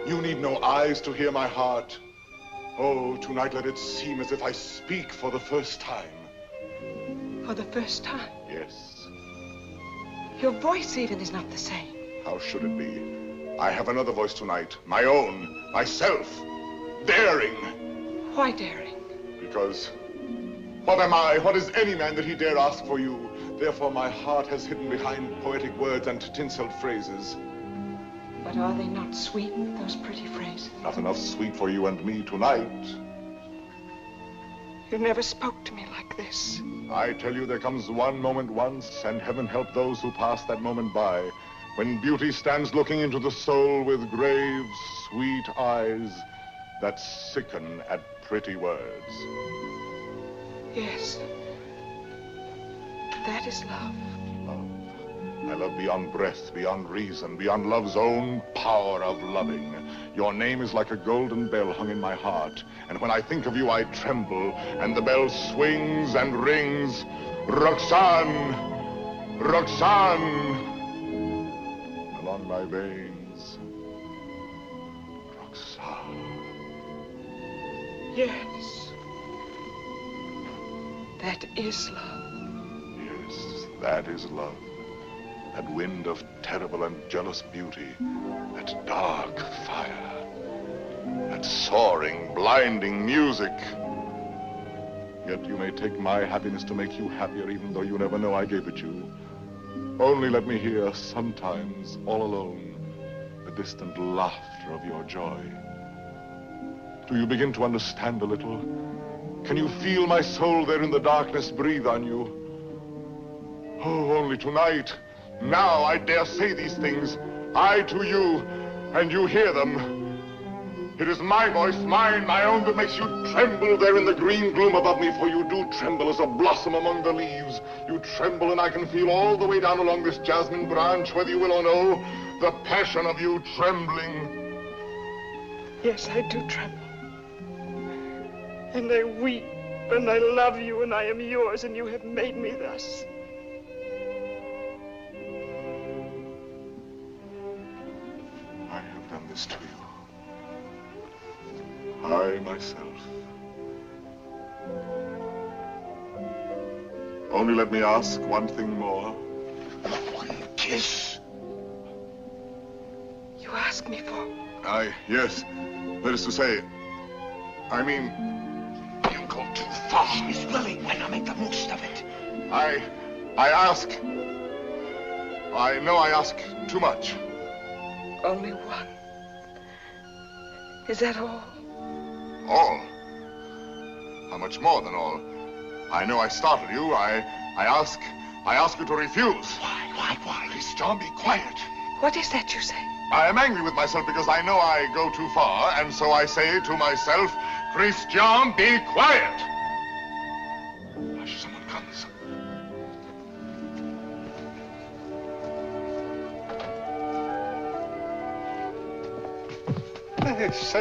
You need no eyes to hear my heart. Oh, tonight let it seem as if I speak for the first time. For the first time? Yes. Your voice even is not the same. How should it be? I have another voice tonight, my own, myself, daring. Why daring? Because what am I, what is any man that he dare ask for you? Therefore my heart has hidden behind poetic words and tinseled phrases. But are they not sweet, those pretty phrases? Not enough sweet for you and me tonight. You never spoke to me like this. I tell you, there comes one moment once, and heaven help those who pass that moment by, when beauty stands looking into the soul with grave, sweet eyes that sicken at pretty words. Yes. That is love. Love. I love beyond breath, beyond reason, beyond love's own power of loving. Your name is like a golden bell hung in my heart, and when I think of you, I tremble, and the bell swings and rings. Roxanne! Roxanne! Along my veins. Roxanne. Yes. That is love. Yes, that is love. That wind of terrible and jealous beauty. That dark fire. That soaring, blinding music. Yet you may take my happiness to make you happier, even though you never know I gave it you. Only let me hear, sometimes, all alone, the distant laughter of your joy. Do you begin to understand a little? Can you feel my soul there in the darkness breathe on you? Oh, only tonight, now I dare say these things, I to you, and you hear them. It is my voice, mine, my own, that makes you tremble there in the green gloom above me, for you do tremble as a blossom among the leaves. You tremble, and I can feel all the way down along this jasmine branch, whether you will or no, the passion of you trembling. Yes, I do tremble. And I weep, and I love you, and I am yours, and you have made me thus. I have done this to you. I myself. Only let me ask one thing more. kiss. You ask me for? Yes. That is to say, I mean, you go too far. He's willing. Why not make the most of it? I ask. I know I ask too much. Only one. Is that all? All? How much more than all? I know I startled you. I ask you to refuse. Why? Christian, be quiet. What is that you say? I am angry with myself because I know I go too far, and so I say to myself, Christian, be quiet. Hush, someone comes. Yes,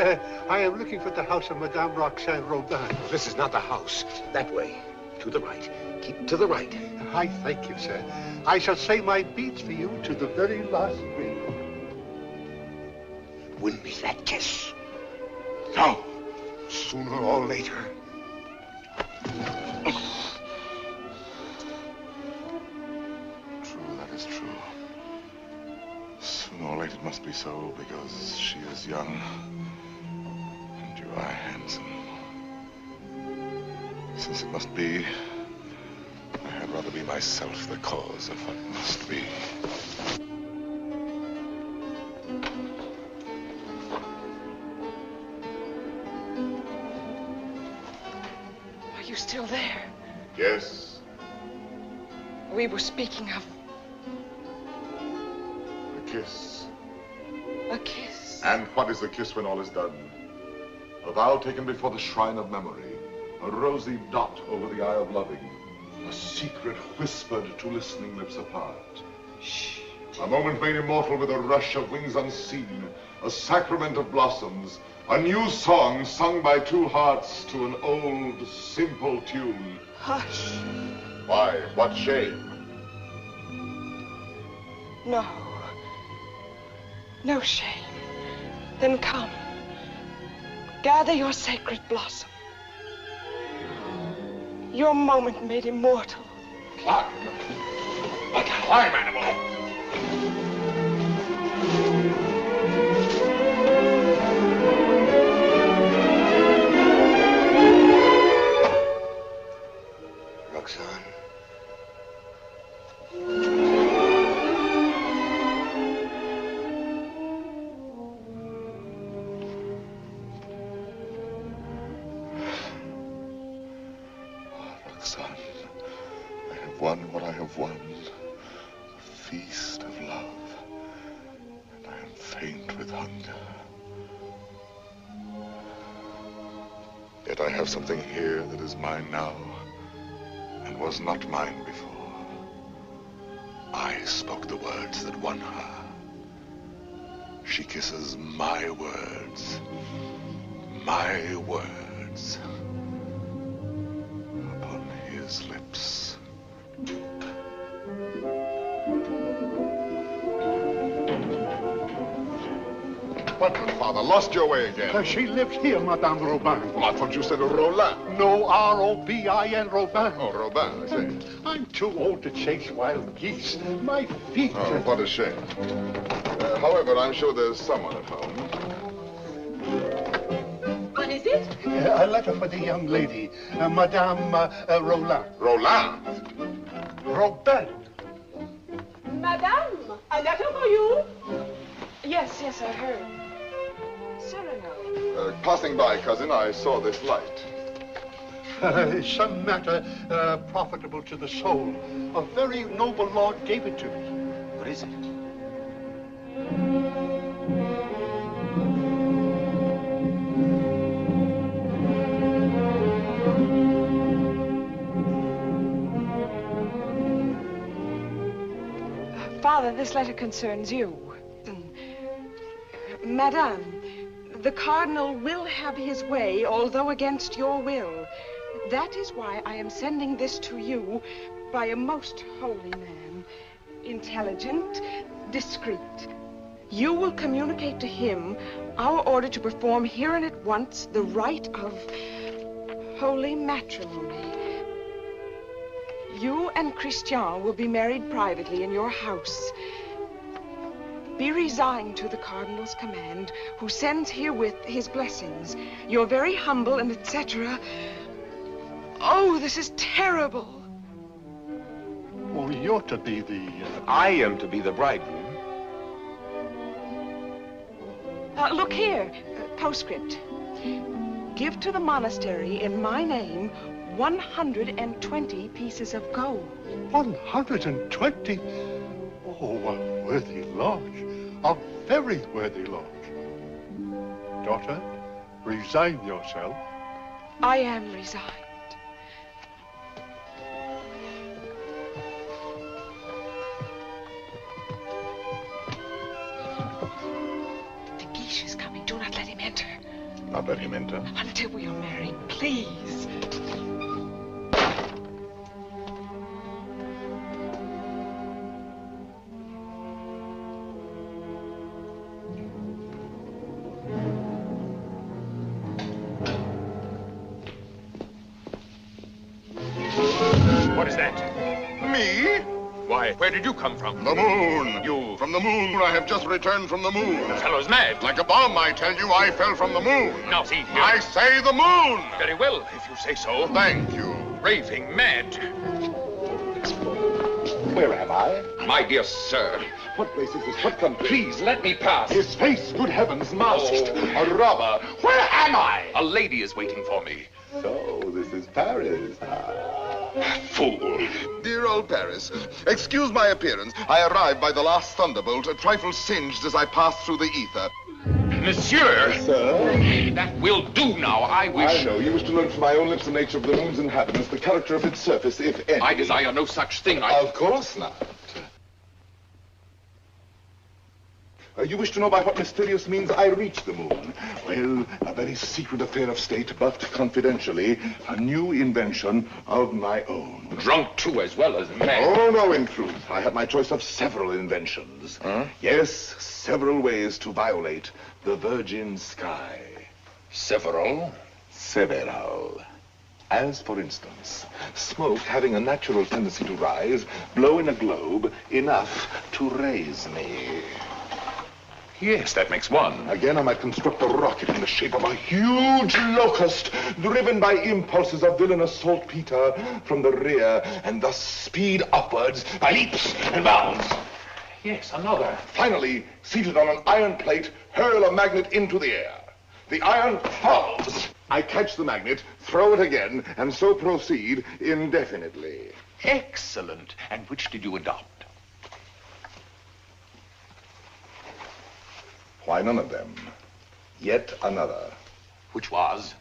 I am looking for the house of Madame Roxane Robin. This is not the house. That way. To the right. Keep to the right. I thank you, sir. I shall say my beads for you to the very last ring. Win me that kiss. No. Sooner or later. True, that is true. Sooner or later it must be so, because she is young and you are handsome. Since it must be, I had rather be myself the cause of what must be. Are you still there? Yes. We were speaking of A kiss. a kiss. And what is a kiss when all is done? A vow taken before the shrine of memory. A rosy dot over the eye of loving. A secret whispered to listening lips apart. Shh. A moment made immortal with a rush of wings unseen. A sacrament of blossoms. A new song sung by two hearts to an old, simple tune. Hush. Why? What shame? No. No shame. Then come. Gather your sacred blossom. Your moment made immortal. Climb. Like a climb animal. Roxane. Roxane, I have won what I have won. A feast of love. And I am faint with hunger. Yet I have something here that is mine now. And was not mine before. I spoke the words that won her. She kisses my words. My words. Upon his lips. What, Father? Lost your way again? She lives here, Madame Robin. Well, I thought you said Roland. No, R-O-B-I-N, Robin. Oh, Robin, I see. I'm too old to chase wild geese. My feet... Oh, what a shame. However, I'm sure there's someone at home. What is it? A letter for the young lady, Madame Roland. Roland? Robin. Madame, a letter for you? Yes, I heard. Cyrano. Passing by, cousin, I saw this light. Some matter profitable to the soul. A very noble lord gave it to me. What is it? Father, this letter concerns you. Madame, the Cardinal will have his way, although against your will. That is why I am sending this to you by a most holy man. Intelligent, discreet. You will communicate to him our order to perform here and at once the rite of holy matrimony. You and Christian will be married privately in your house. be resigned to the Cardinal's command, who sends herewith his blessings. Your very humble and etc. Oh, this is terrible. Oh, you're to be the... I am to be the bridegroom. Look here, postscript. Give to the monastery in my name 120 pieces of gold. 120? Oh, a worthy lodge. A very worthy lodge. Daughter, resign yourself. I am resigned. The Guiche is coming. Do not let him enter. Not let him enter. Until we are married, please. What is that? Me? Why, where did you come from? The moon. You... From the moon. I have just returned from the moon. The fellow's mad. Like a bomb, I tell you, I fell from the moon. Now, see here. I say the moon. Very well, if you say so. Thank you. Raving mad. Where am I? My dear sir. What place is this? What country? Please, let me pass. His face, good heavens, masked. Oh. A robber. Where am I? A lady is waiting for me. So, this is Paris. Fool. Dear old Paris. Excuse my appearance. I arrived by the last thunderbolt, a trifle singed as I passed through the ether. Monsieur! Sir? That will do now. I wish... I know. You wish to learn from my own lips the nature of the moon's inhabitants, the character of its surface, if any. I desire no such thing. Of course not. You wish to know by what mysterious means I reached the moon? Well, a very secret affair of state, but confidentially, a new invention of my own. Drunk, too, as well as mad. Oh, no, in truth. I had my choice of several inventions. Huh? Yes, several ways to violate the virgin sky. Several? Several. As, for instance, smoke having a natural tendency to rise, blow in a globe enough to raise me. Yes, that makes one. Again, I might construct a rocket in the shape of a huge locust, driven by impulses of villainous saltpeter from the rear, and thus speed upwards by leaps and bounds. Yes, another. Finally, seated on an iron plate, hurl a magnet into the air. The iron falls. I catch the magnet, throw it again, and so proceed indefinitely. Excellent. And which did you adopt? Why, none of them. Yet another. Which was?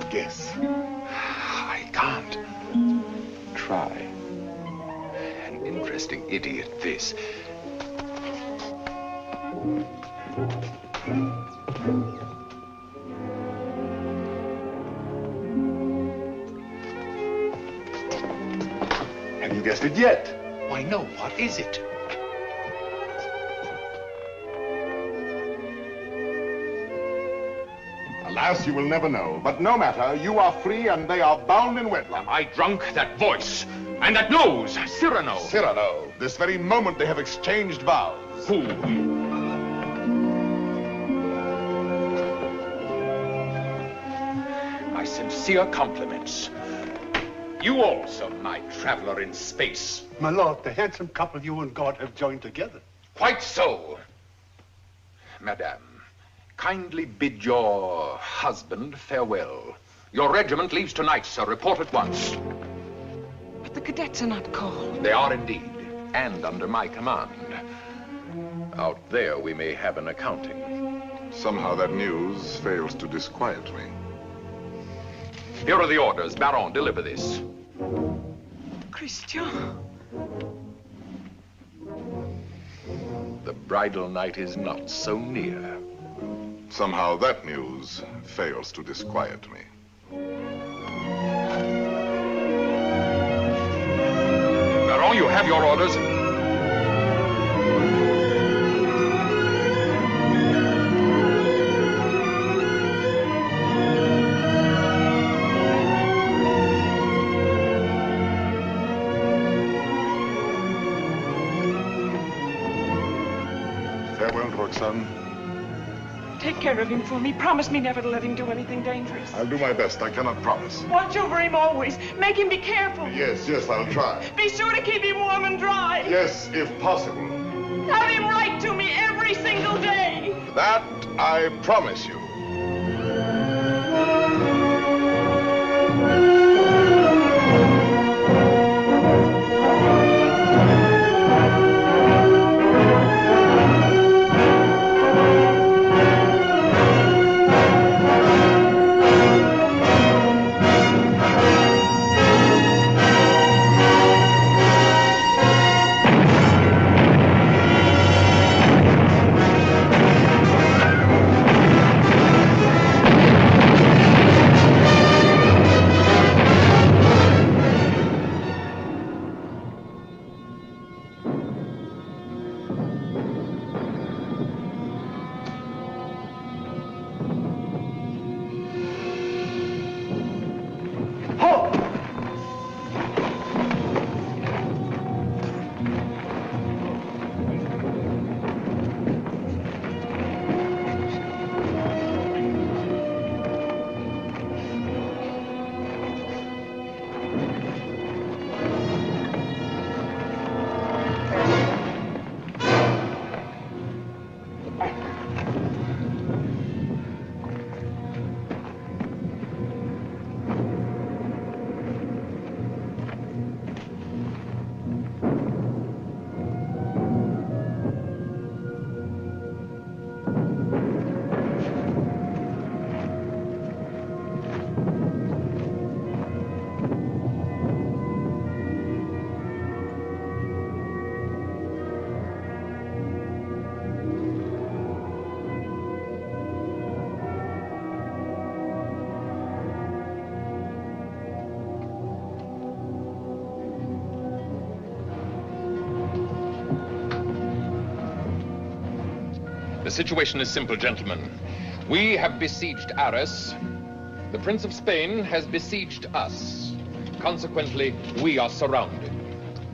Guess. I can't. Try. An interesting idiot, this. Have you guessed it yet? Why, no. What is it? Alas, you will never know. But no matter, you are free and they are bound in wedlock. Am I drunk? That voice. And that nose. Cyrano. Cyrano. This very moment they have exchanged vows. Who? My sincere compliments. You also, my traveler in space. My lord, the handsome couple you and God have joined together. Quite so. Madame, kindly bid your husband farewell. Your regiment leaves tonight, sir. Report at once. But the cadets are not called. They are indeed, and under my command. Out there we may have an accounting. Somehow that news fails to disquiet me. Here are the orders. Baron, deliver this. Christian. The bridal night is not so near. Somehow that news fails to disquiet me. Baron, you have your orders. son. Take care of him for me. Promise me never to let him do anything dangerous. I'll do my best. I cannot promise. Watch over him always. Make him be careful. Yes, I'll try. Be sure to keep him warm and dry. Yes, if possible. Have him write to me every single day. That I promise you. The situation is simple, gentlemen. We have besieged Arras. The Prince of Spain has besieged us. Consequently, we are surrounded.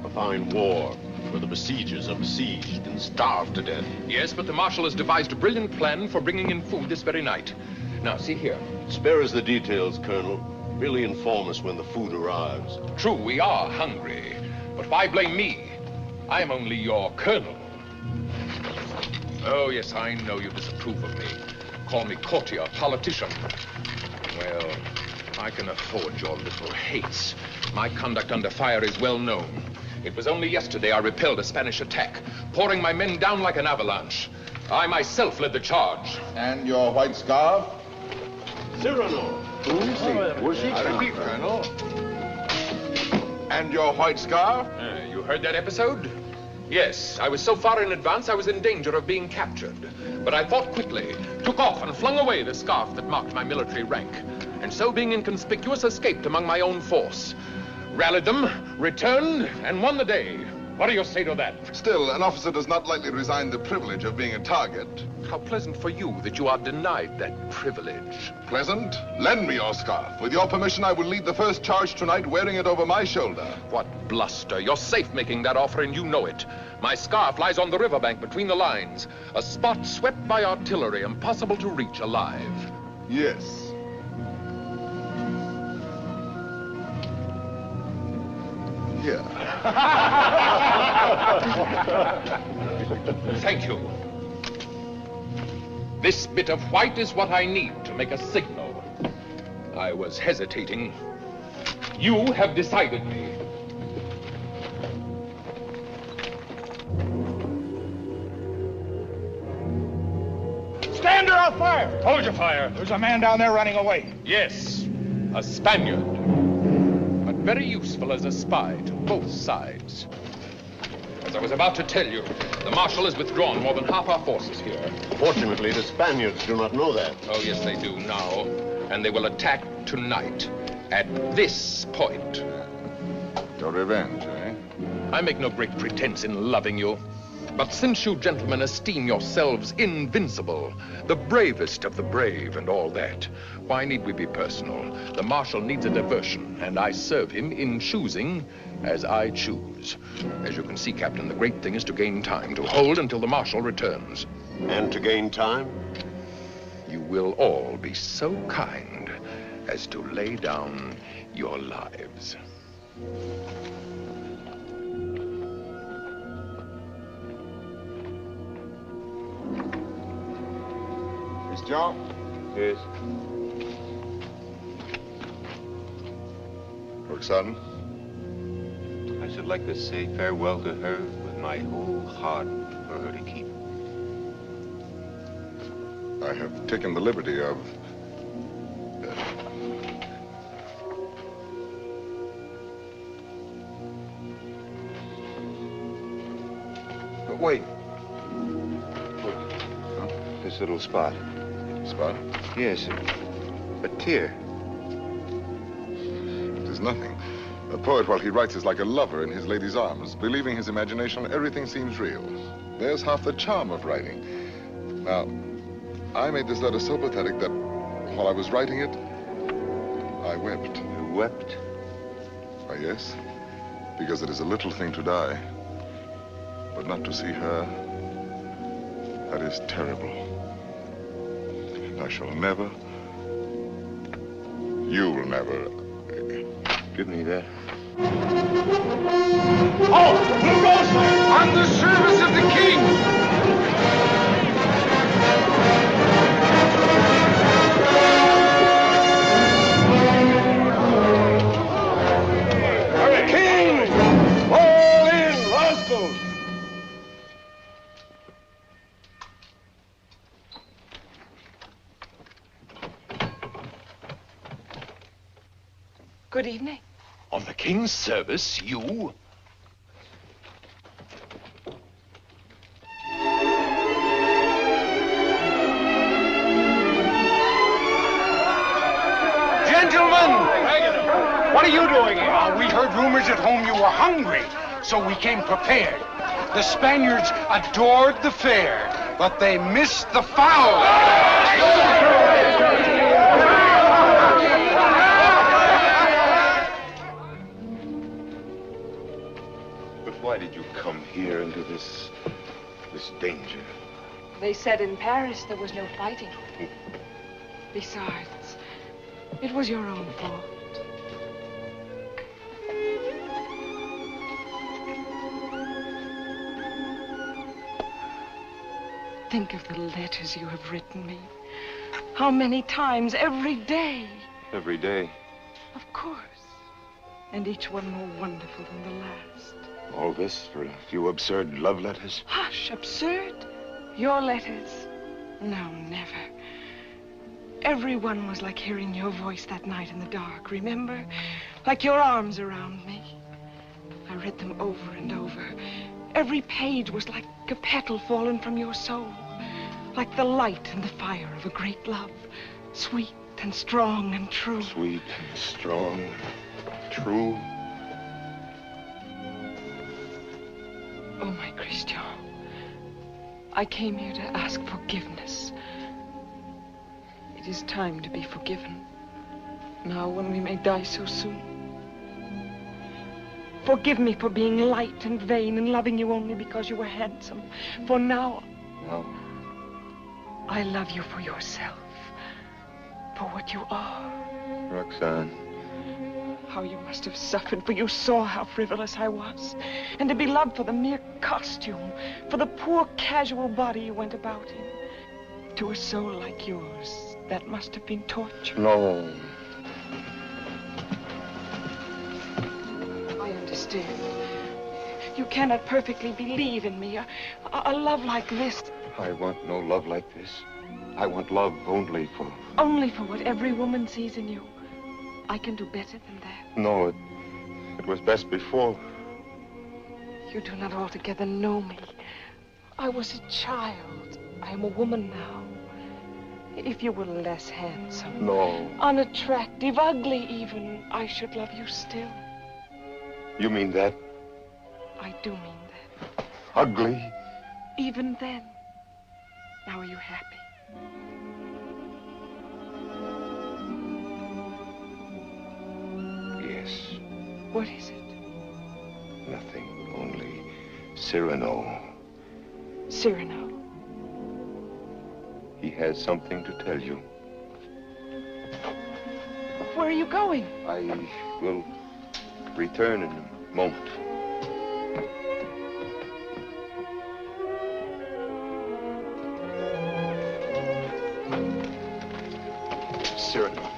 A fine war, where the besiegers are besieged and starved to death. Yes, but the Marshal has devised a brilliant plan for bringing in food this very night. Now, see here. Spare us the details, Colonel. Merely inform us when the food arrives. True, we are hungry. But why blame me? I am only your colonel. Oh, yes, I know you disapprove of me. Call me courtier, politician. Well, I can afford your little hates. My conduct under fire is well known. It was only yesterday I repelled a Spanish attack, pouring my men down like an avalanche. I myself led the charge. And your white scarf? Cyrano. I repeat, Colonel. And your white scarf? You heard that episode? Yes, I was so far in advance I was in danger of being captured. But I thought quickly, took off and flung away the scarf that marked my military rank, and so being inconspicuous, escaped among my own force. Rallied them, returned, and won the day. What do you say to that? Still, an officer does not lightly resign the privilege of being a target. How pleasant for you that you are denied that privilege. Pleasant? Lend me your scarf. With your permission, I will lead the first charge tonight wearing it over my shoulder. What bluster. You're safe making that offer, and you know it. My scarf lies on the riverbank between the lines, a spot swept by artillery, impossible to reach alive. Yes. Here. Thank you. This bit of white is what I need to make a signal. I was hesitating. You have decided me. Stand or I'll fire! Hold your fire. There's a man down there running away. Yes, a Spaniard. But very useful as a spy to both sides. As I was about to tell you, the Marshal has withdrawn more than half our forces here. Fortunately, the Spaniards do not know that. Oh, yes, they do now. And they will attack tonight, at this point. Your revenge, eh? I make no great pretense in loving you. But since you gentlemen esteem yourselves invincible, the bravest of the brave and all that, why need we be personal? The Marshal needs a diversion, and I serve him in choosing as I choose. As you can see, Captain, the great thing is to gain time, to hold until the Marshal returns. And to gain time? You will all be so kind as to lay down your lives. Miss John? Yes. Roxanne? I should like to say farewell to her with my whole heart for her to keep. I have taken the liberty of... But wait. Look. Huh? This little spot. Spot? Yes. A tear. It is nothing. A poet, while he writes, is like a lover in his lady's arms. Believing his imagination, everything seems real. There's half the charm of writing. Now, I made this letter so pathetic that while I was writing it, I wept. You wept? Why, yes. Because it is a little thing to die. But not to see her, that is terrible. And I shall never, you will never. Give me that. Oh, who goes there? On the service of the king! King! Fall in, rascals! Good evening. On the king's service, you? Gentlemen! What are you doing here? We heard rumors at home you were hungry, so we came prepared. The Spaniards adored the fare, but they missed the fowl. Why did you come here into this danger? They said in Paris there was no fighting. Besides, it was your own fault. Think of the letters you have written me. How many times every day? Every day. Of course. And each one more wonderful than the last. All this for a few absurd love letters? Hush, absurd? Your letters? No, never. Every one was like hearing your voice that night in the dark, remember? Like your arms around me. I read them over and over. Every page was like a petal fallen from your soul. Like the light and the fire of a great love. Sweet and strong and true. Sweet and strong, true. Oh, my Christian, I came here to ask forgiveness. It is time to be forgiven. Now, when we may die so soon. Forgive me for being light and vain and loving you only because you were handsome. For now, I love you for yourself, for what you are. Roxanne. How you must have suffered, for you saw how frivolous I was. And to be loved for the mere costume, for the poor casual body you went about in. To a soul like yours, that must have been torture. No. I understand. You cannot perfectly believe in me. A love like this. I want no love like this. I want love only for... Only for what every woman sees in you. I can do better than that. No, it was best before. You do not altogether know me. I was a child. I am a woman now. If you were less handsome... No. Unattractive, ugly even, I should love you still. You mean that? I do mean that. Ugly? Even then. Now are you happy? Yes. What is it? Nothing, only Cyrano. Cyrano. has something to tell you. Where are you going? I will return in a moment. Cyrano.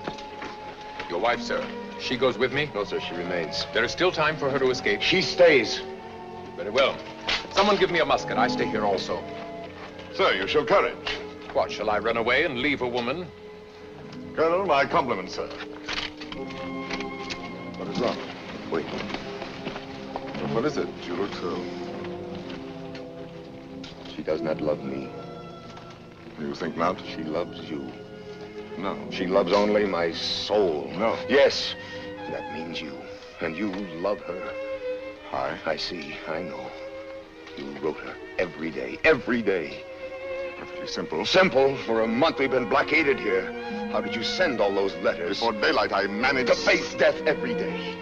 Your wife, sir. She goes with me? No, sir, she remains. There is still time for her to escape. She stays. Very well. Someone give me a musket. I stay here also. Sir, you show courage. What, shall I run away and leave a woman? Colonel, my compliments, sir. What is wrong? Wait. What is it? You look so... She does not love me. You think not? She loves you. No. She loves only my soul. No. Yes. That means you. And you love her. I see. I know. You wrote her every day. Every day. Perfectly simple. Simple? For a month we've been blockaded here. How did you send all those letters? Before daylight, I managed... To face death every day.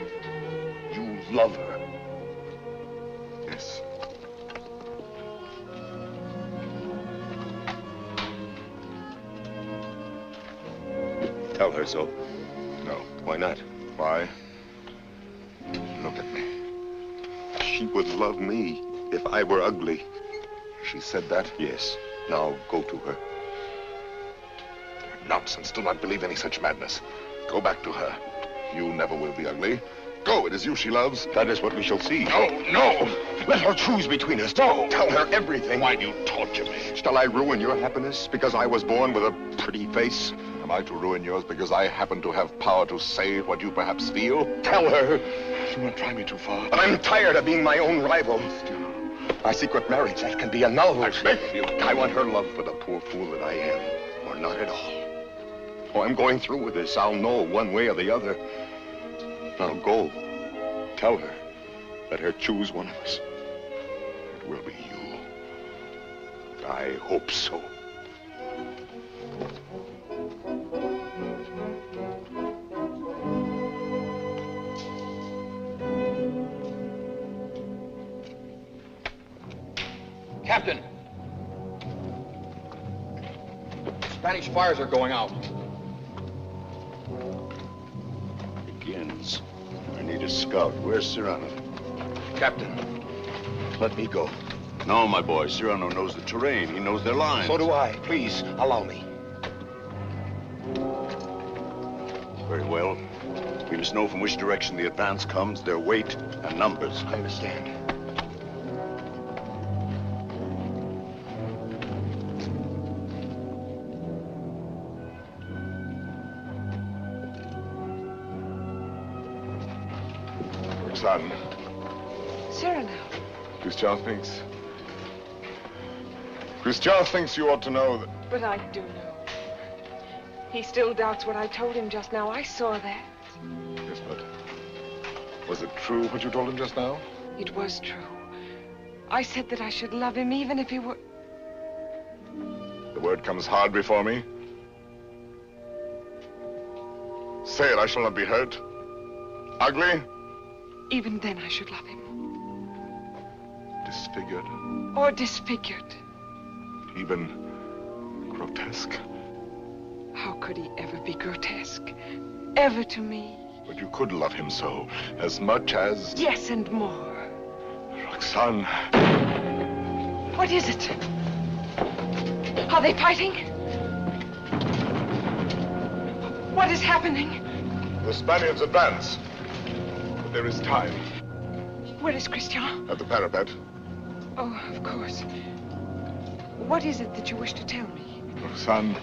You love her. Yes. Tell her so. No. Why not? Why? Look at me. She would love me if I were ugly. She said that? Yes. Now go to her. Nonsense. Do not believe any such madness. Go back to her. You never will be ugly. Go. It is you she loves. That is what we shall see. No, no. Let her choose between us. No. Tell her everything. Why do you torture me? Shall I ruin your happiness because I was born with a pretty face? Am I to ruin yours because I happen to have power to say what you perhaps feel? Tell her. Do not try me too far. But I'm tired of being my own rival. Our secret marriage, that can be annulled. I beg of you. I want her love for the poor fool that I am, or not at all. Oh, I'm going through with this. I'll know one way or the other. Now go. Tell her. Let her choose one of us. It will be you. I hope so. Captain! Spanish fires are going out. Begins. I need a scout. Where's Cyrano? Captain. Let me go. No, my boy. Cyrano knows the terrain. He knows their lines. So do I. Please, allow me. Very well. We must know from which direction the advance comes, their weight and numbers. I understand. Son. Cyrano. Christian thinks you ought to know that... But I do know. He still doubts what I told him just now. I saw that. Yes, but... was it true what you told him just now? It was true. I said that I should love him even if he were... The word comes hard before me. Say it, I shall not be hurt. Ugly? Even then I should love him. Disfigured? Or disfigured. Even grotesque? How could he ever be grotesque? Ever to me? But you could love him so, as much as... Yes, and more. Roxane. What is it? Are they fighting? What is happening? The Spaniards advance. But there is time. Where is Christian? At the parapet. Oh, of course. What is it that you wish to tell me? Roxane,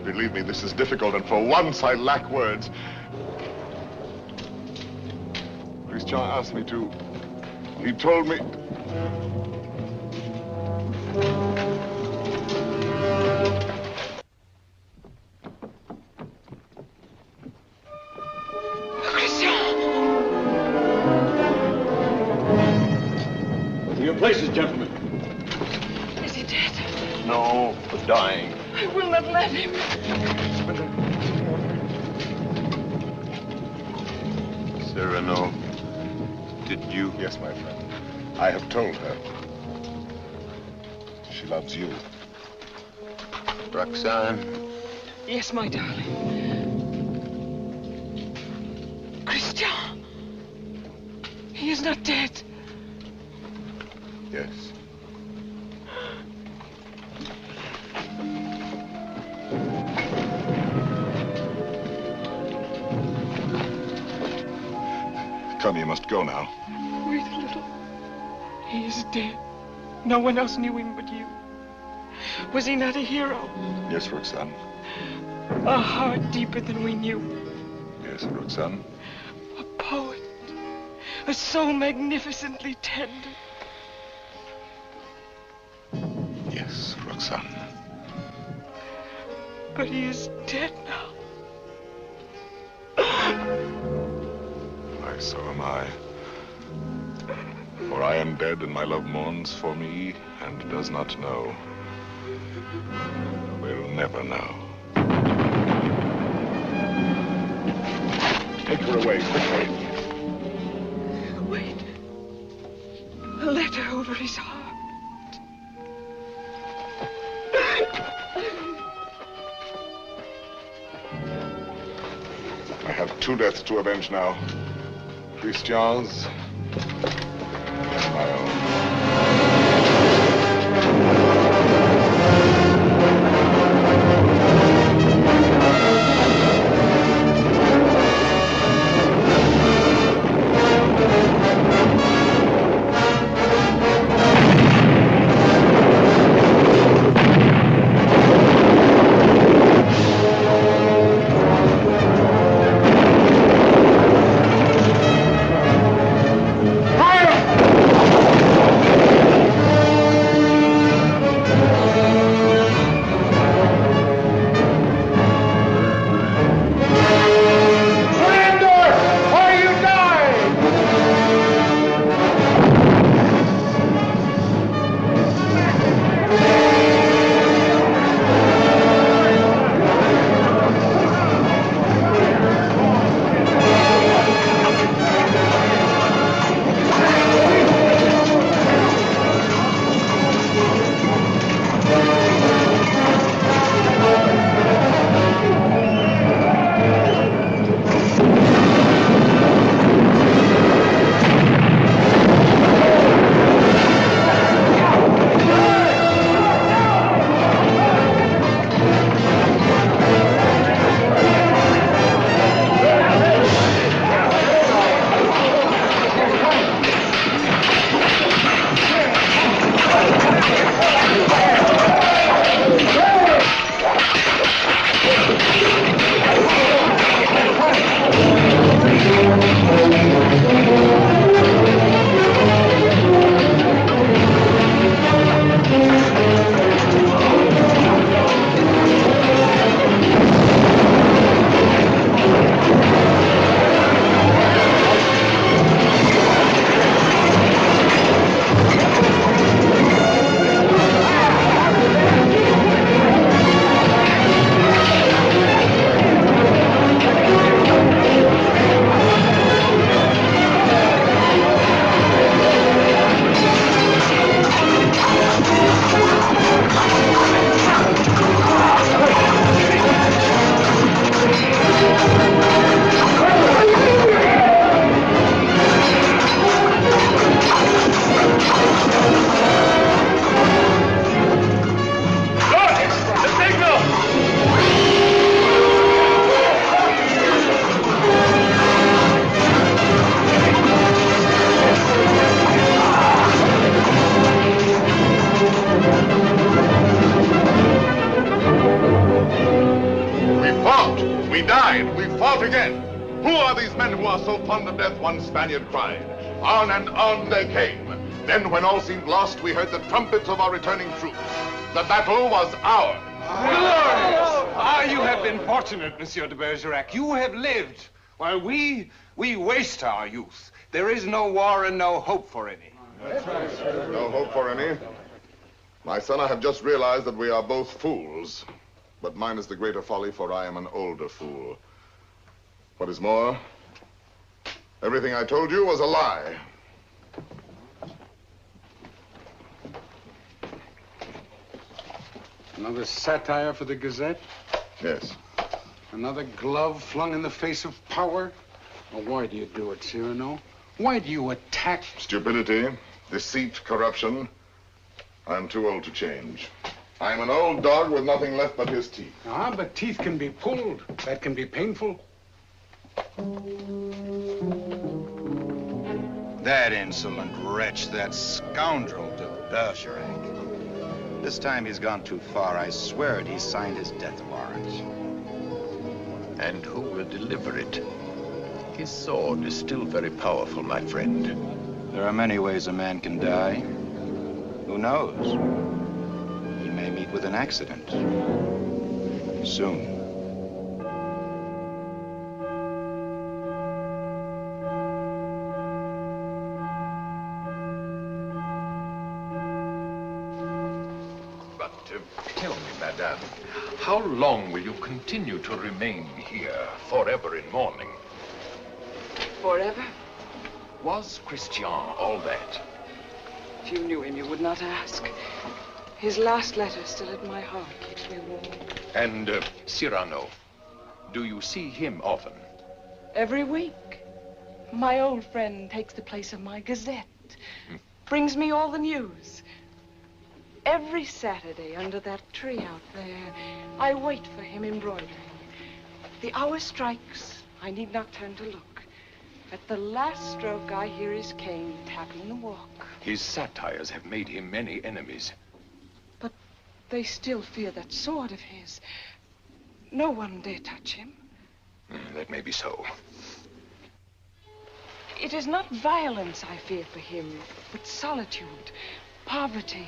believe me, this is difficult, and for once I lack words. Christian asked me to... He told me... Places, gentlemen. Is he dead? No, but dying. I will not let him. Cyrano, did you? Yes, my friend. I have told her. She loves you. Roxanne. Yes, my darling. Christian! He is not dead. Yes. Come, you must go now. Wait a little. He is dead. No one else knew him but you. Was he not a hero? Yes, Roxanne. A heart deeper than we knew. Yes, Roxanne. A poet. A soul magnificently tender. Yes, Roxanne. But he is dead now. Why, so am I. For I am dead, and my love mourns for me, and does not know. Will never know. Take her away, quickly. Wait. A letter over his heart. I have 2 deaths to avenge now. Christian's and my own. One Spaniard cried. On and on they came. Then, when all seemed lost, we heard the trumpets of our returning troops. The battle was ours. You have been fortunate, Monsieur de Bergerac. You have lived, while we waste our youth. There is no war and no hope for any. No hope for any? My son, I have just realized that we are both fools. But mine is the greater folly, for I am an older fool. What is more, everything I told you was a lie. Another satire for the Gazette? Yes. Another glove flung in the face of power? Well, why do you do it, Cyrano? Why do you attack? Stupidity, deceit, corruption. I'm too old to change. I'm an old dog with nothing left but his teeth. Ah, but teeth can be pulled. That can be painful. That insolent wretch, that scoundrel de Bergerac. This time he's gone too far. I swear it, he signed his death warrant. And who will deliver it? His sword is still very powerful, my friend. There are many ways a man can die. Who knows? He may meet with an accident. Soon. Tell me, madame, how long will you continue to remain here, forever in mourning? Forever? Was Christian all that? If you knew him, you would not ask. His last letter still at my heart keeps me warm. And Cyrano, do you see him often? Every week. My old friend takes the place of my Gazette. Brings me all the news. Every Saturday under that tree out there, I wait for him embroidering. The hour strikes. I need not turn to look. At the last stroke, I hear his cane tapping the walk. His satires have made him many enemies. But they still fear that sword of his. No one dare touch him. That may be so. It is not violence I fear for him, but solitude, poverty.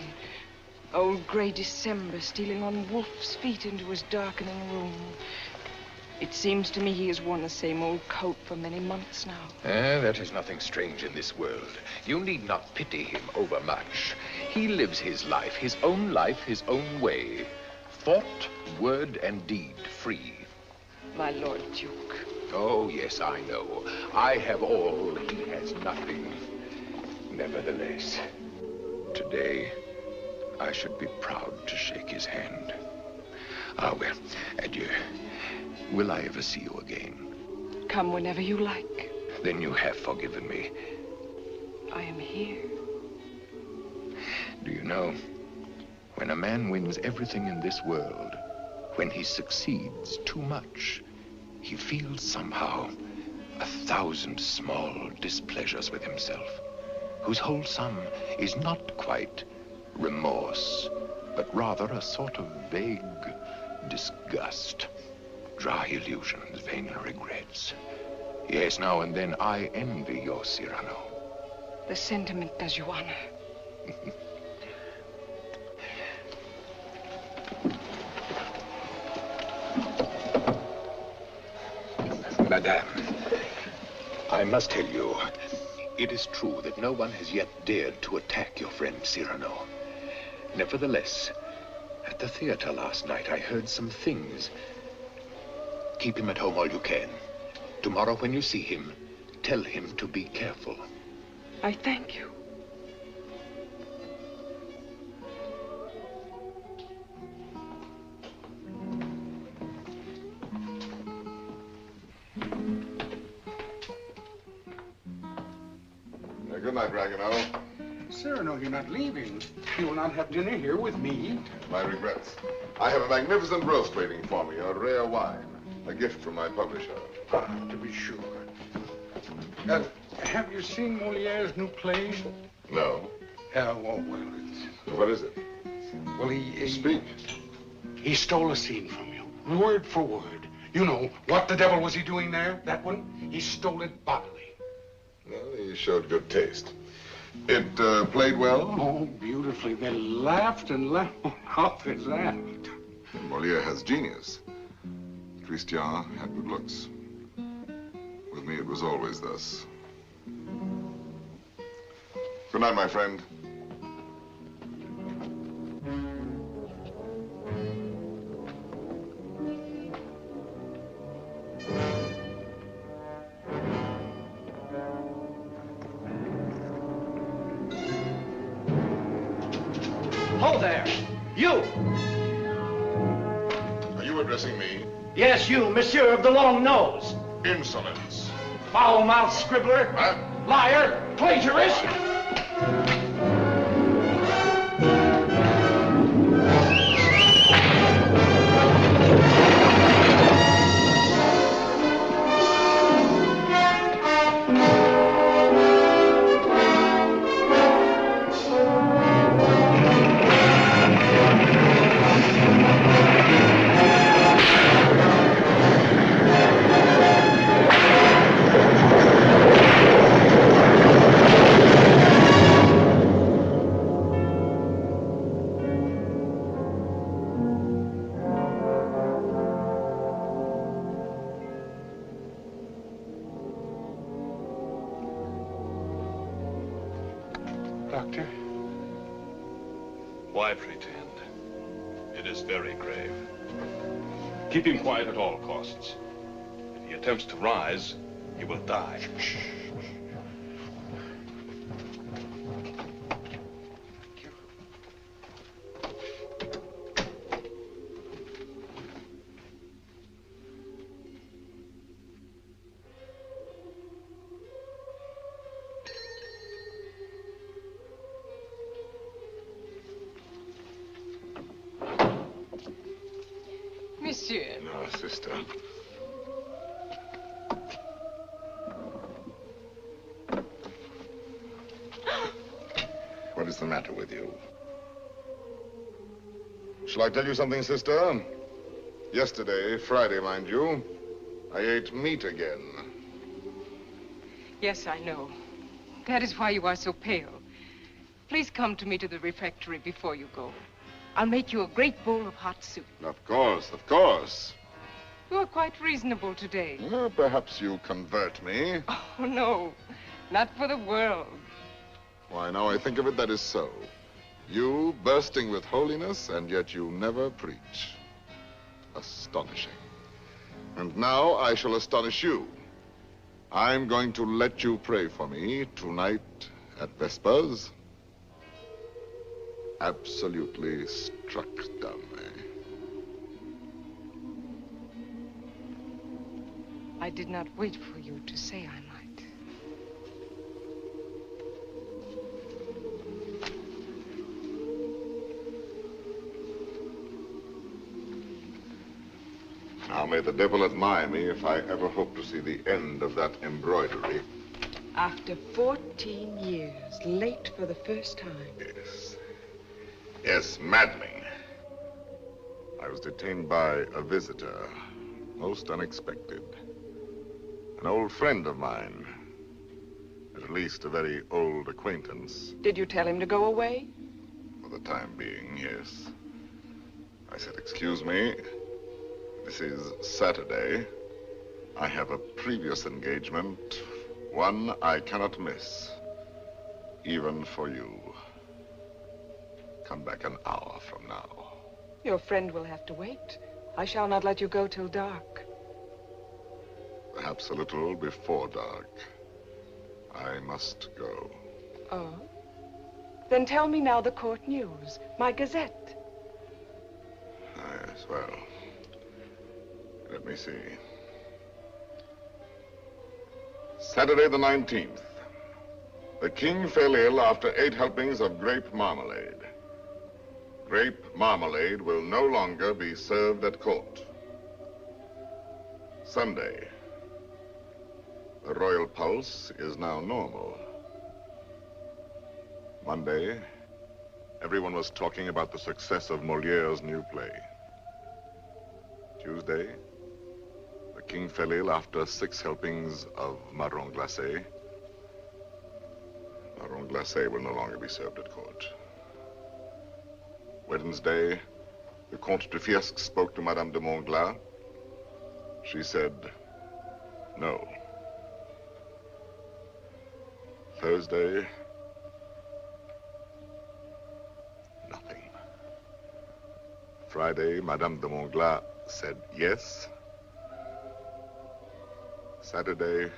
Old gray December stealing on wolf's feet into his darkening room. It seems to me he has worn the same old coat for many months now. That is nothing strange in this world. You need not pity him overmuch. He lives his life, his own way. Thought, word, and deed free. My Lord Duke. Oh, yes, I know. I have all, he has nothing. Nevertheless, today, I should be proud to shake his hand. Ah, well, adieu. Will I ever see you again? Come whenever you like. Then you have forgiven me. I am here. Do you know, when a man wins everything in this world, when he succeeds too much, he feels somehow 1,000 small displeasures with himself, whose whole sum is not quite remorse, but rather a sort of vague disgust, dry illusions, vain regrets. Yes, now and then I envy your Cyrano. The sentiment does you honor. Madame, I must tell you, it is true that no one has yet dared to attack your friend Cyrano. Nevertheless, at the theater last night, I heard some things. Keep him at home all you can. Tomorrow, when you see him, tell him to be careful. I thank you. Good night, Ragueneau. Cyrano, you're not leaving. You will not have dinner here with me. My regrets. I have a magnificent roast waiting for me, a rare wine. A gift from my publisher. Ah, to be sure. Have you seen Moliere's new play? No. Well, it's... What is it? Well, he... Speak. He stole a scene from you, word for word. You know, what the devil was he doing there? That one? He stole it bodily. Well, he showed good taste. It played well? Oh, beautifully. They laughed and laughed. How they laughed. Moliere has genius. Christian had good looks. With me, it was always thus. Good night, my friend. Ho there! You! Yes, you, monsieur of the long nose. Insolence. Foul-mouthed scribbler. Liar. Plagiarist. Doctor? Why pretend? It is very grave. Keep him quiet at all costs. If he attempts to rise, he will die. Monsieur. No, sister. What is the matter with you? Shall I tell you something, sister? Yesterday, Friday, mind you, I ate meat again. Yes, I know. That is why you are so pale. Please come to me to the refectory before you go. I'll make you a great bowl of hot soup. Of course, of course. You are quite reasonable today. Well, perhaps you convert me. Oh, no. Not for the world. Why, now I think of it, that is so. You bursting with holiness, and yet you never preach. Astonishing. And now I shall astonish you. I'm going to let you pray for me tonight at Vespers. Absolutely struck dumb, eh? I did not wait for you to say I might. Now may the devil admire me if I ever hope to see the end of that embroidery. After 14 years, late for the first time. Yes. Yes, maddening. I was detained by a visitor, most unexpected. An old friend of mine. At least a very old acquaintance. Did you tell him to go away? For the time being, yes. I said, excuse me, this is Saturday. I have a previous engagement, one I cannot miss, even for you. Come back an hour from now. Your friend will have to wait. I shall not let you go till dark. Perhaps a little before dark. I must go. Oh? Then tell me now the court news. My Gazette. Yes, well, let me see. Saturday the 19th. The king fell ill after 8 helpings of grape marmalade. Grape marmalade will no longer be served at court. Sunday. The royal pulse is now normal. Monday, everyone was talking about the success of Moliere's new play. Tuesday, the king fell ill after 6 helpings of marron glacé. Marron glacé will no longer be served at court. Wednesday, the Comte de Fiesque spoke to Madame de Montglas. She said, no. Thursday, nothing. Friday, Madame de Montglas said yes. Saturday,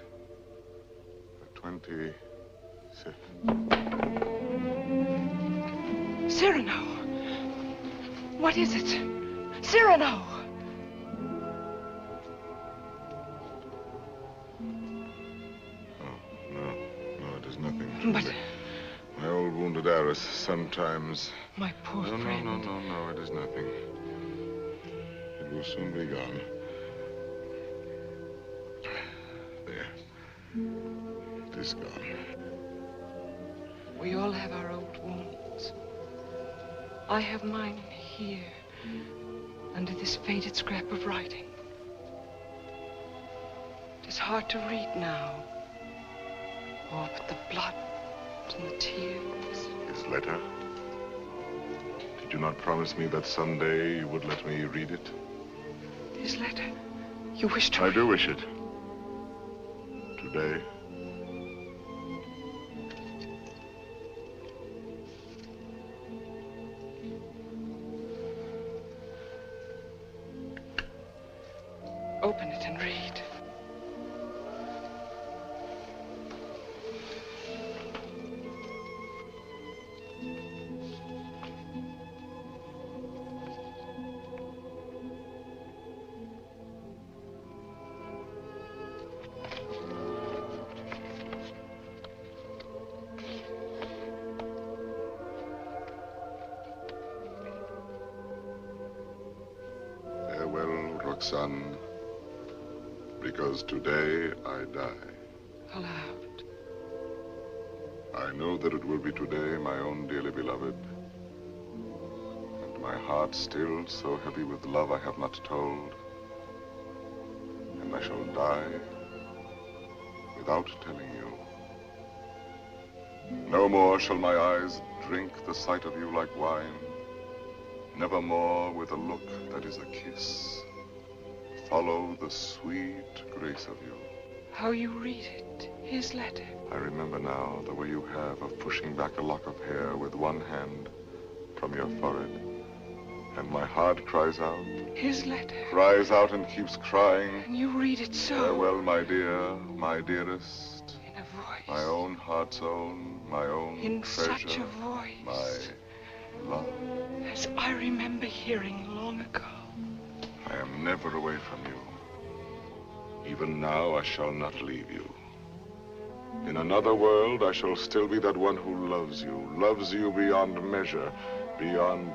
the 26th. Cyrano! What is it? Cyrano! But... My old wounded heiress sometimes... My poor friend. No, it is nothing. It will soon be gone. There. It is gone. We all have our old wounds. I have mine here, under this faded scrap of writing. It is hard to read now. Oh, but the blood and the tears. His letter? Did you not promise me that someday you would let me read it? His letter? You wish to... I do wish it. Today. Open it and read. Farewell, Roxane. Because today I die. Aloud. I know that it will be today, my own dearly beloved. And my heart still so heavy with love I have not told. And I shall die without telling you. No more shall my eyes drink the sight of you like wine. Nevermore with a look that is a kiss. Follow the sweet grace of you. How you read it, his letter. I remember now the way you have of pushing back a lock of hair with one hand from your forehead. And my heart cries out. His letter. Cries out and keeps crying. And you read it so. Farewell, my dear, my dearest. In a voice. My own heart's own, my own in treasure. Such a voice. My love. As I remember hearing long ago. I am never away from you. Even now, I shall not leave you. In another world, I shall still be that one who loves you beyond measure, beyond...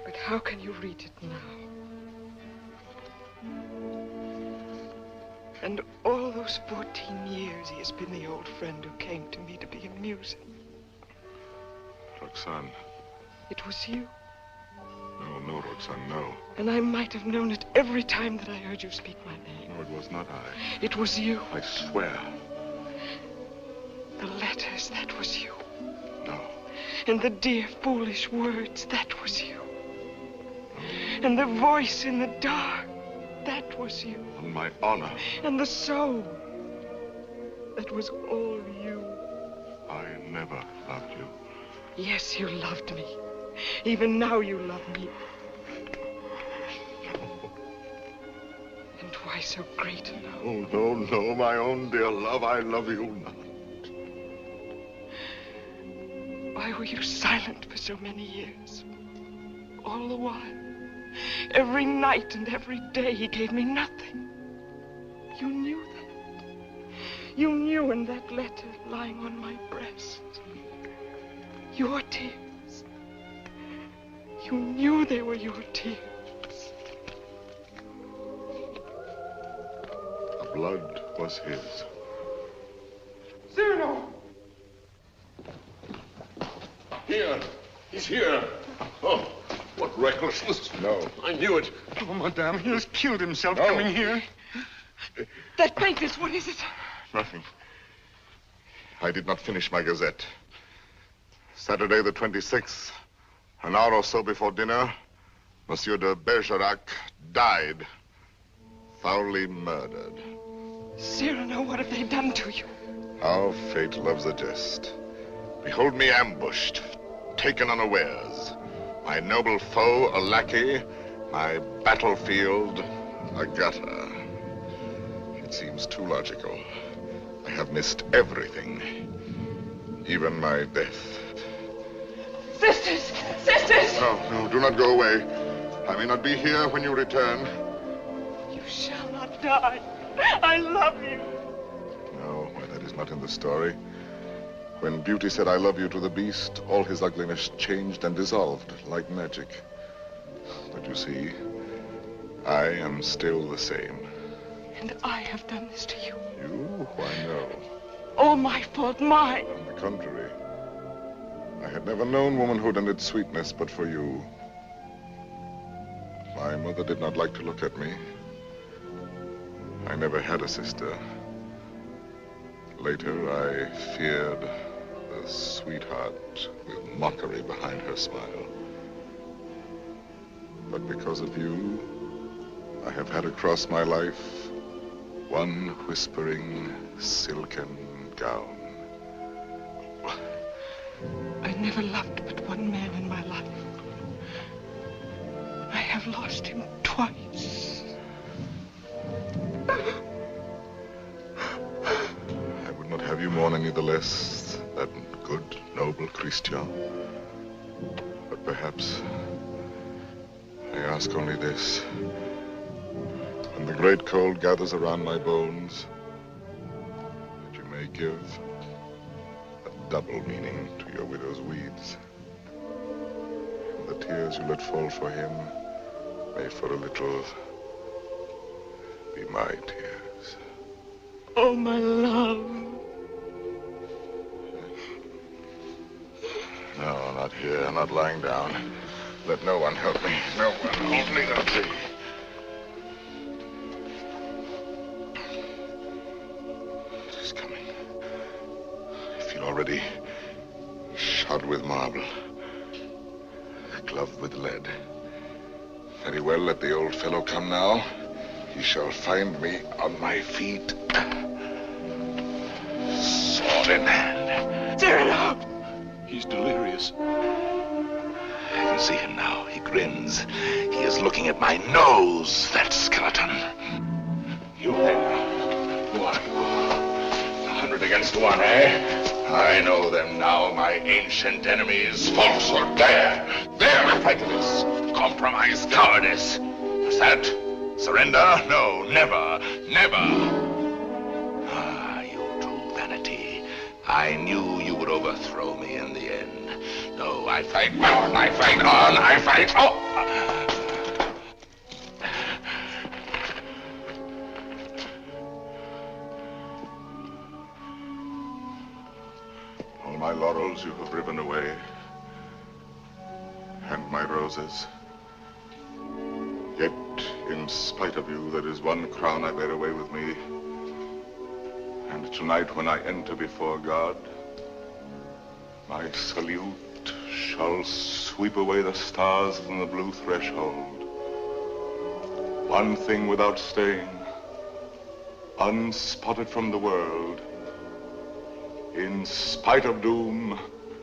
But how can you read it now? And all those 14 years, he has been the old friend who came to me to be amusing. Roxane. It was you. No, Roxane, no. And I might have known it every time that I heard you speak my name. No, it was not I. It was you. I swear. The letters, that was you. No. And the dear, foolish words, that was you. And the voice in the dark, that was you. On my honor. And the soul, that was all you. I never loved you. Yes, you loved me. Even now you love me. And why so great a love? No, my own dear love, I love you not. Why were you silent for so many years? All the while. Every night and every day he gave me nothing. You knew that. You knew in that letter lying on my breast. Your tears. You knew they were your tears. The blood was his. Cyrano! Here. He's here. Oh, what recklessness. No. I knew it. Oh, madame, he has killed himself coming here. That papers, what is it? Nothing. I did not finish my gazette. Saturday the 26th, an hour or so before dinner, Monsieur de Bergerac died. Foully murdered. Cyrano, what have they done to you? How fate loves a jest. Behold me ambushed, taken unawares. My noble foe, a lackey. My battlefield, a gutter. It seems too logical. I have missed everything. Even my death. Sisters! Sisters! No, do not go away. I may not be here when you return. You shall not die. I love you. No, why, that is not in the story. When Beauty said I love you to the beast, all his ugliness changed and dissolved like magic. But you see, I am still the same. And I have done this to you. You? Why, no. All my fault, mine. On the contrary. I had never known womanhood and its sweetness but for you. My mother did not like to look at me. I never had a sister. Later, I feared the sweetheart with mockery behind her smile. But because of you, I have had across my life one whispering silken gown. I never loved but one man in my life. I have lost him twice. I would not have you mourn any the less, that good, noble Christian. But perhaps I ask only this. When the great cold gathers around my bones, that you may give a double meaning to your widow's weeds. And the tears you let fall for him may for a little be my tears. Oh, my love. No, not here, not lying down. Let no one help me. No one, only the tree. It is coming. I feel already shod with marble, gloved with lead. Very well, let the old fellow come now. He shall find me on my feet, sword in hand. Cyrano! He's delirious. I can see him now. He grins. He is looking at my nose, that skeleton. You there. Who are you? 100 against 1, eh? I know them now, my ancient enemies. Falsehood, there. There, prejudice. Compromise, cowardice. What's that? Surrender? No, never, never. Ah, you true vanity. I knew you would overthrow me in the end. No, I fight on, I fight on, I fight on. All my laurels you have riven away, and my roses. Yet, in spite of you, there is one crown I bear away with me. And tonight, when I enter before God, my salute shall sweep away the stars from the blue threshold. One thing without stain, unspotted from the world, in spite of doom,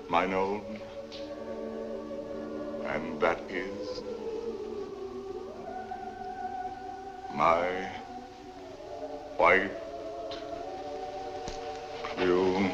mine own, and that is my white plume.